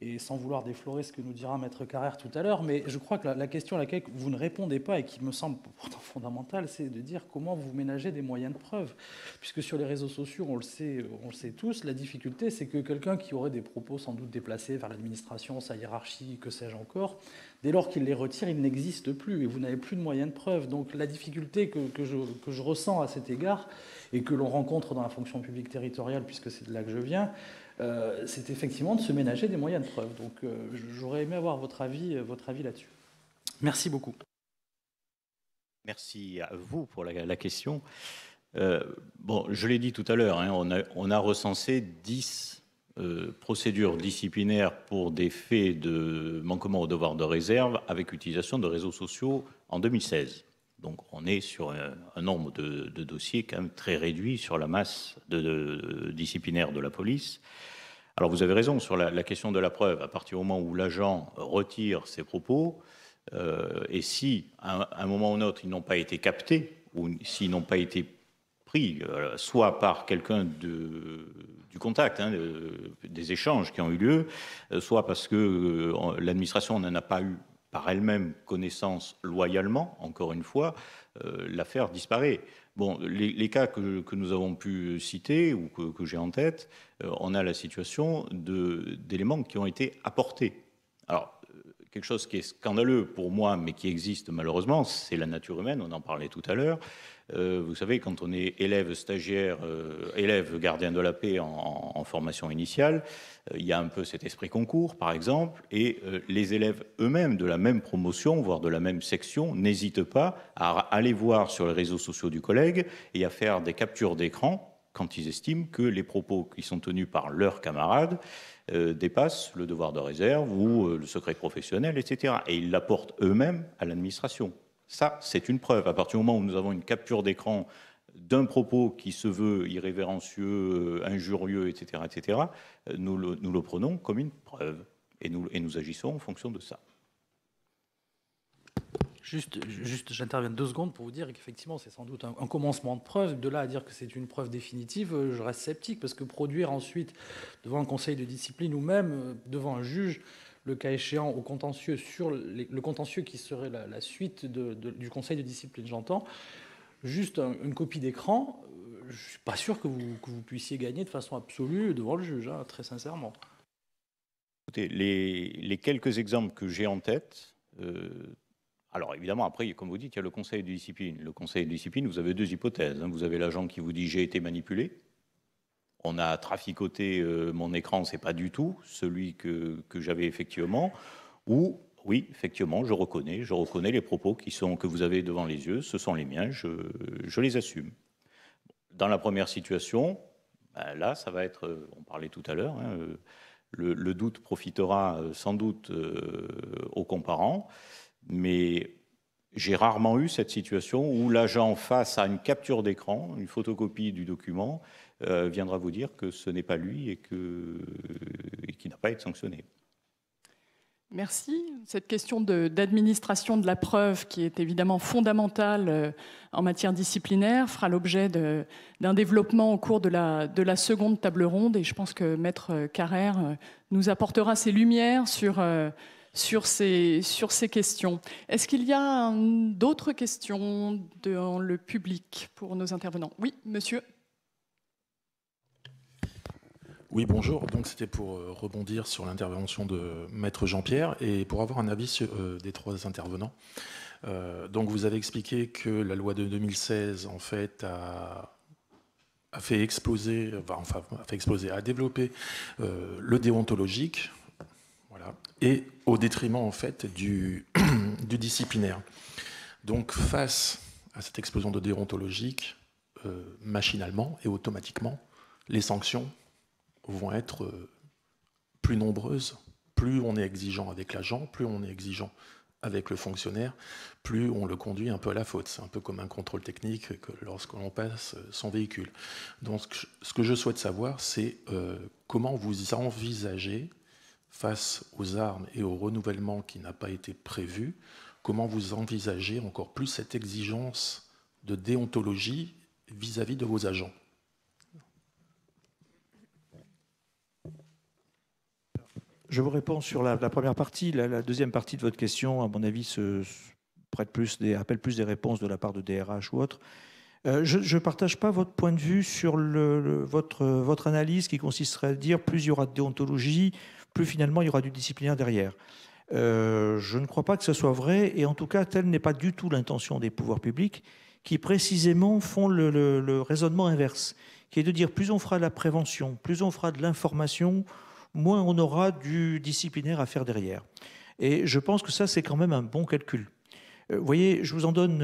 Et sans vouloir déflorer ce que nous dira Maître Carrère tout à l'heure, mais je crois que la question à laquelle vous ne répondez pas et qui me semble pourtant fondamentale, c'est de dire comment vous ménagez des moyens de preuve. Puisque sur les réseaux sociaux, on le sait tous, la difficulté, c'est que quelqu'un qui aurait des propos sans doute déplacés vers l'administration, sa hiérarchie, que sais-je encore, dès lors qu'il les retire, il n'existe plus et vous n'avez plus de moyens de preuve. Donc la difficulté que je ressens à cet égard et que l'on rencontre dans la fonction publique territoriale, puisque c'est de là que je viens, c'est effectivement de se ménager des moyens de preuve. Donc j'aurais aimé avoir votre avis là-dessus. Merci beaucoup. Merci à vous pour la question. Bon, je l'ai dit tout à l'heure, hein, on a recensé 10 procédures disciplinaires pour des faits de manquement au devoir de réserve avec utilisation de réseaux sociaux en 2016. Donc on est sur un nombre de dossiers quand même très réduit sur la masse disciplinaire de la police. Alors vous avez raison sur la question de la preuve. À partir du moment où l'agent retire ses propos, et si à un moment ou un autre ils n'ont pas été captés, ou s'ils n'ont pas été pris, soit par quelqu'un du contact, hein, des échanges qui ont eu lieu, soit parce que l'administration n'en a pas eu par elle-même connaissance loyalement, encore une fois, l'affaire disparaît. Bon, les cas que nous avons pu citer ou que j'ai en tête, on a la situation d'éléments qui ont été apportés. Alors, quelque chose qui est scandaleux pour moi, mais qui existe malheureusement, c'est la nature humaine, on en parlait tout à l'heure. Vous savez, quand on est élève stagiaire, élève gardien de la paix en formation initiale, il y a un peu cet esprit concours, par exemple, et les élèves eux-mêmes de la même promotion, voire de la même section, n'hésitent pas à aller voir sur les réseaux sociaux du collègue et à faire des captures d'écran quand ils estiment que les propos qui sont tenus par leurs camarades dépassent le devoir de réserve ou le secret professionnel, etc. Et ils l'apportent eux-mêmes à l'administration. Ça, c'est une preuve. À partir du moment où nous avons une capture d'écran d'un propos qui se veut irrévérencieux, injurieux, etc., nous le prenons comme une preuve et nous agissons en fonction de ça. Juste, j'interviens 2 secondes pour vous dire qu'effectivement, c'est sans doute un commencement de preuve. De là à dire que c'est une preuve définitive, je reste sceptique, parce que produire ensuite, devant un conseil de discipline ou même devant un juge, le cas échéant, au contentieux, sur le contentieux qui serait la suite du conseil de discipline, j'entends, juste une copie d'écran, je ne suis pas sûr que vous puissiez gagner de façon absolue devant le juge, hein, très sincèrement. Écoutez, les quelques exemples que j'ai en tête... alors évidemment, après, comme vous dites, il y a le conseil de discipline. Le conseil de discipline, vous avez 2 hypothèses. Vous avez l'agent qui vous dit « j'ai été manipulé ». On a traficoté mon écran, c'est pas du tout celui que j'avais effectivement. Ou oui, effectivement, je reconnais les propos que vous avez devant les yeux, ce sont les miens, je les assume. Dans la première situation, ben là, ça va être, on parlait tout à l'heure, hein, le doute profitera sans doute aux comparants, mais j'ai rarement eu cette situation où l'agent, face à une capture d'écran, une photocopie du document, viendra vous dire que ce n'est pas lui et qu'il n'a pas à être sanctionné. Merci. Cette question d'administration de la preuve, qui est évidemment fondamentale en matière disciplinaire, fera l'objet d'un développement au cours de la seconde table ronde, et je pense que Maître Carrère nous apportera ses lumières sur ces questions. Est-ce qu'il y a d'autres questions dans le public pour nos intervenants? Oui, monsieur. Oui, bonjour. Donc c'était pour rebondir sur l'intervention de Maître Jean-Pierre et pour avoir un avis des 3 intervenants. Donc vous avez expliqué que la loi de 2016 en fait a fait exploser, a développé le déontologique, voilà, et au détriment en fait du disciplinaire. Donc face à cette explosion de déontologique, machinalement et automatiquement, les sanctions vont être plus nombreuses, plus on est exigeant avec l'agent, plus on est exigeant avec le fonctionnaire, plus on le conduit un peu à la faute. C'est un peu comme un contrôle technique que lorsque l'on passe son véhicule. Donc ce que je souhaite savoir, c'est comment vous envisagez, face aux armes et au renouvellement qui n'a pas été prévu, comment vous envisagez encore plus cette exigence de déontologie vis-à-vis de vos agents? Je vous réponds sur la première partie. La deuxième partie de votre question, à mon avis, appelle plus des réponses de la part de DRH ou autres. Je ne partage pas votre point de vue sur votre analyse qui consisterait à dire plus il y aura de déontologie, plus finalement il y aura du disciplinaire derrière. Je ne crois pas que ce soit vrai, et en tout cas, telle n'est pas du tout l'intention des pouvoirs publics qui précisément font le raisonnement inverse, qui est de dire plus on fera de la prévention, plus on fera de l'information, moins on aura du disciplinaire à faire derrière. Et je pense que ça, c'est quand même un bon calcul. Vous voyez, je vous en donne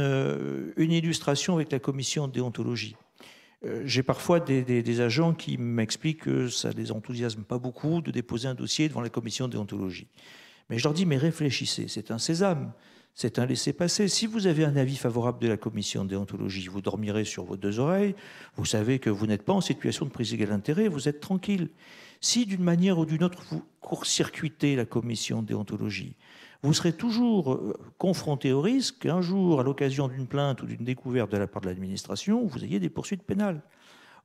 une illustration avec la commission de déontologie. J'ai parfois des agents qui m'expliquent que ça ne les enthousiasme pas beaucoup de déposer un dossier devant la commission de déontologie. Mais je leur dis, mais réfléchissez, c'est un sésame, c'est un laissez-passer. Si vous avez un avis favorable de la commission de déontologie, vous dormirez sur vos deux oreilles, vous savez que vous n'êtes pas en situation de prise égale d'intérêt, vous êtes tranquille. Si d'une manière ou d'une autre, vous court-circuitez la commission de déontologie, vous serez toujours confronté au risque qu'un jour, à l'occasion d'une plainte ou d'une découverte de la part de l'administration, vous ayez des poursuites pénales.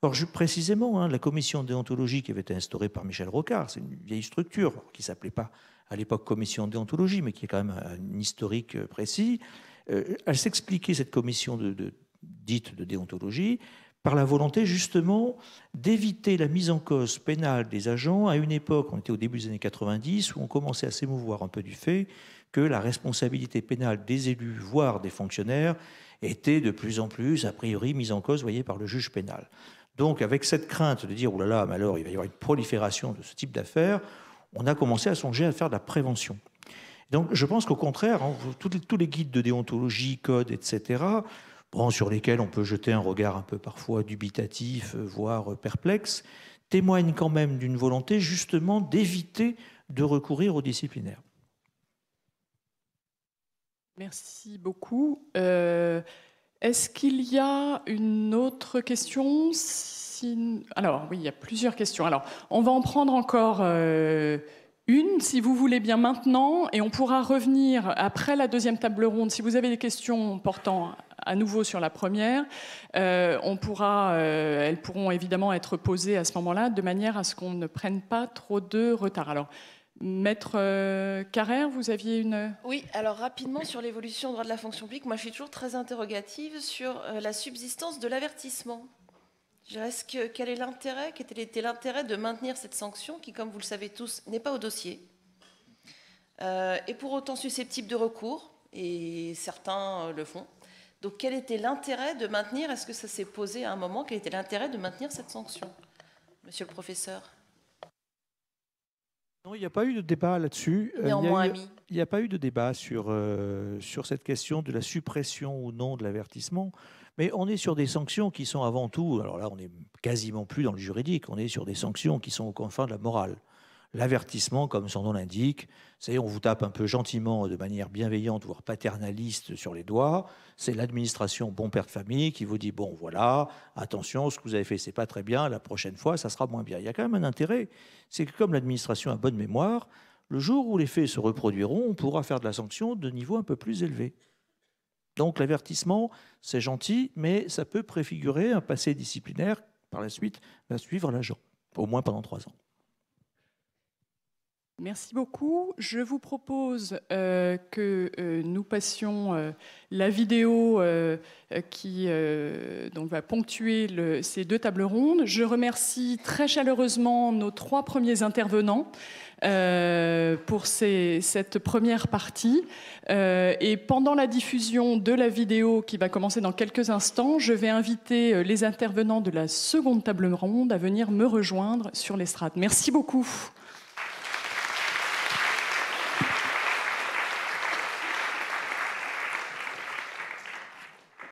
Or, précisément, la commission de déontologie qui avait été instaurée par Michel Rocard, c'est une vieille structure qui ne s'appelait pas à l'époque commission de déontologie, mais qui est quand même un historique précis. Elle s'expliquait, cette commission dite de déontologie, par la volonté justement d'éviter la mise en cause pénale des agents à une époque, on était au début des années 90, où on commençait à s'émouvoir un peu du fait que la responsabilité pénale des élus, voire des fonctionnaires, était de plus en plus, a priori, mise en cause, vous voyez, par le juge pénal. Donc, avec cette crainte de dire, oh là là, mais alors il va y avoir une prolifération de ce type d'affaires, on a commencé à songer à faire de la prévention. Donc, je pense qu'au contraire, tous les guides de déontologie, codes, etc., sur lesquels on peut jeter un regard un peu parfois dubitatif, voire perplexe, témoignent quand même d'une volonté justement d'éviter de recourir au disciplinaire. Merci beaucoup. Est-ce qu'il y a une autre question ? Alors, oui, il y a plusieurs questions. Alors, on va en prendre encore une, si vous voulez bien maintenant, et on pourra revenir après la deuxième table ronde. Si vous avez des questions portant à nouveau sur la première, elles pourront évidemment être posées à ce moment-là, de manière à ce qu'on ne prenne pas trop de retard. Alors, Maître Carrère, vous aviez une... Oui, alors rapidement sur l'évolution du droit de la fonction publique, moi je suis toujours très interrogative sur la subsistance de l'avertissement. Quel est l'intérêt, quel était l'intérêt de maintenir cette sanction qui, comme vous le savez tous, n'est pas au dossier et pour autant susceptible de recours, et certains le font. Donc quel était l'intérêt de maintenir, est-ce que ça s'est posé à un moment, quel était l'intérêt de maintenir cette sanction, monsieur le professeur? Non, il n'y a pas eu de débat là-dessus. Néanmoins, il n'y a pas eu de débat sur cette question de la suppression ou non de l'avertissement. Mais on est sur des sanctions qui sont avant tout, alors là on n'est quasiment plus dans le juridique, on est sur des sanctions qui sont aux confins de la morale. L'avertissement, comme son nom l'indique, c'est on vous tape un peu gentiment, de manière bienveillante, voire paternaliste sur les doigts. C'est l'administration bon père de famille qui vous dit, bon voilà, attention, ce que vous avez fait, c'est pas très bien, la prochaine fois, ça sera moins bien. Il y a quand même un intérêt, c'est que comme l'administration a bonne mémoire, le jour où les faits se reproduiront, on pourra faire de la sanction de niveau un peu plus élevé. Donc l'avertissement, c'est gentil, mais ça peut préfigurer un passé disciplinaire, par la suite, va suivre l'agent, au moins pendant 3 ans. Merci beaucoup. Je vous propose que nous passions la vidéo qui donc va ponctuer ces 2 tables rondes. Je remercie très chaleureusement nos 3 premiers intervenants pour cette première partie. Et pendant la diffusion de la vidéo qui va commencer dans quelques instants, je vais inviter les intervenants de la seconde table ronde à venir me rejoindre sur l'estrade. Merci beaucoup.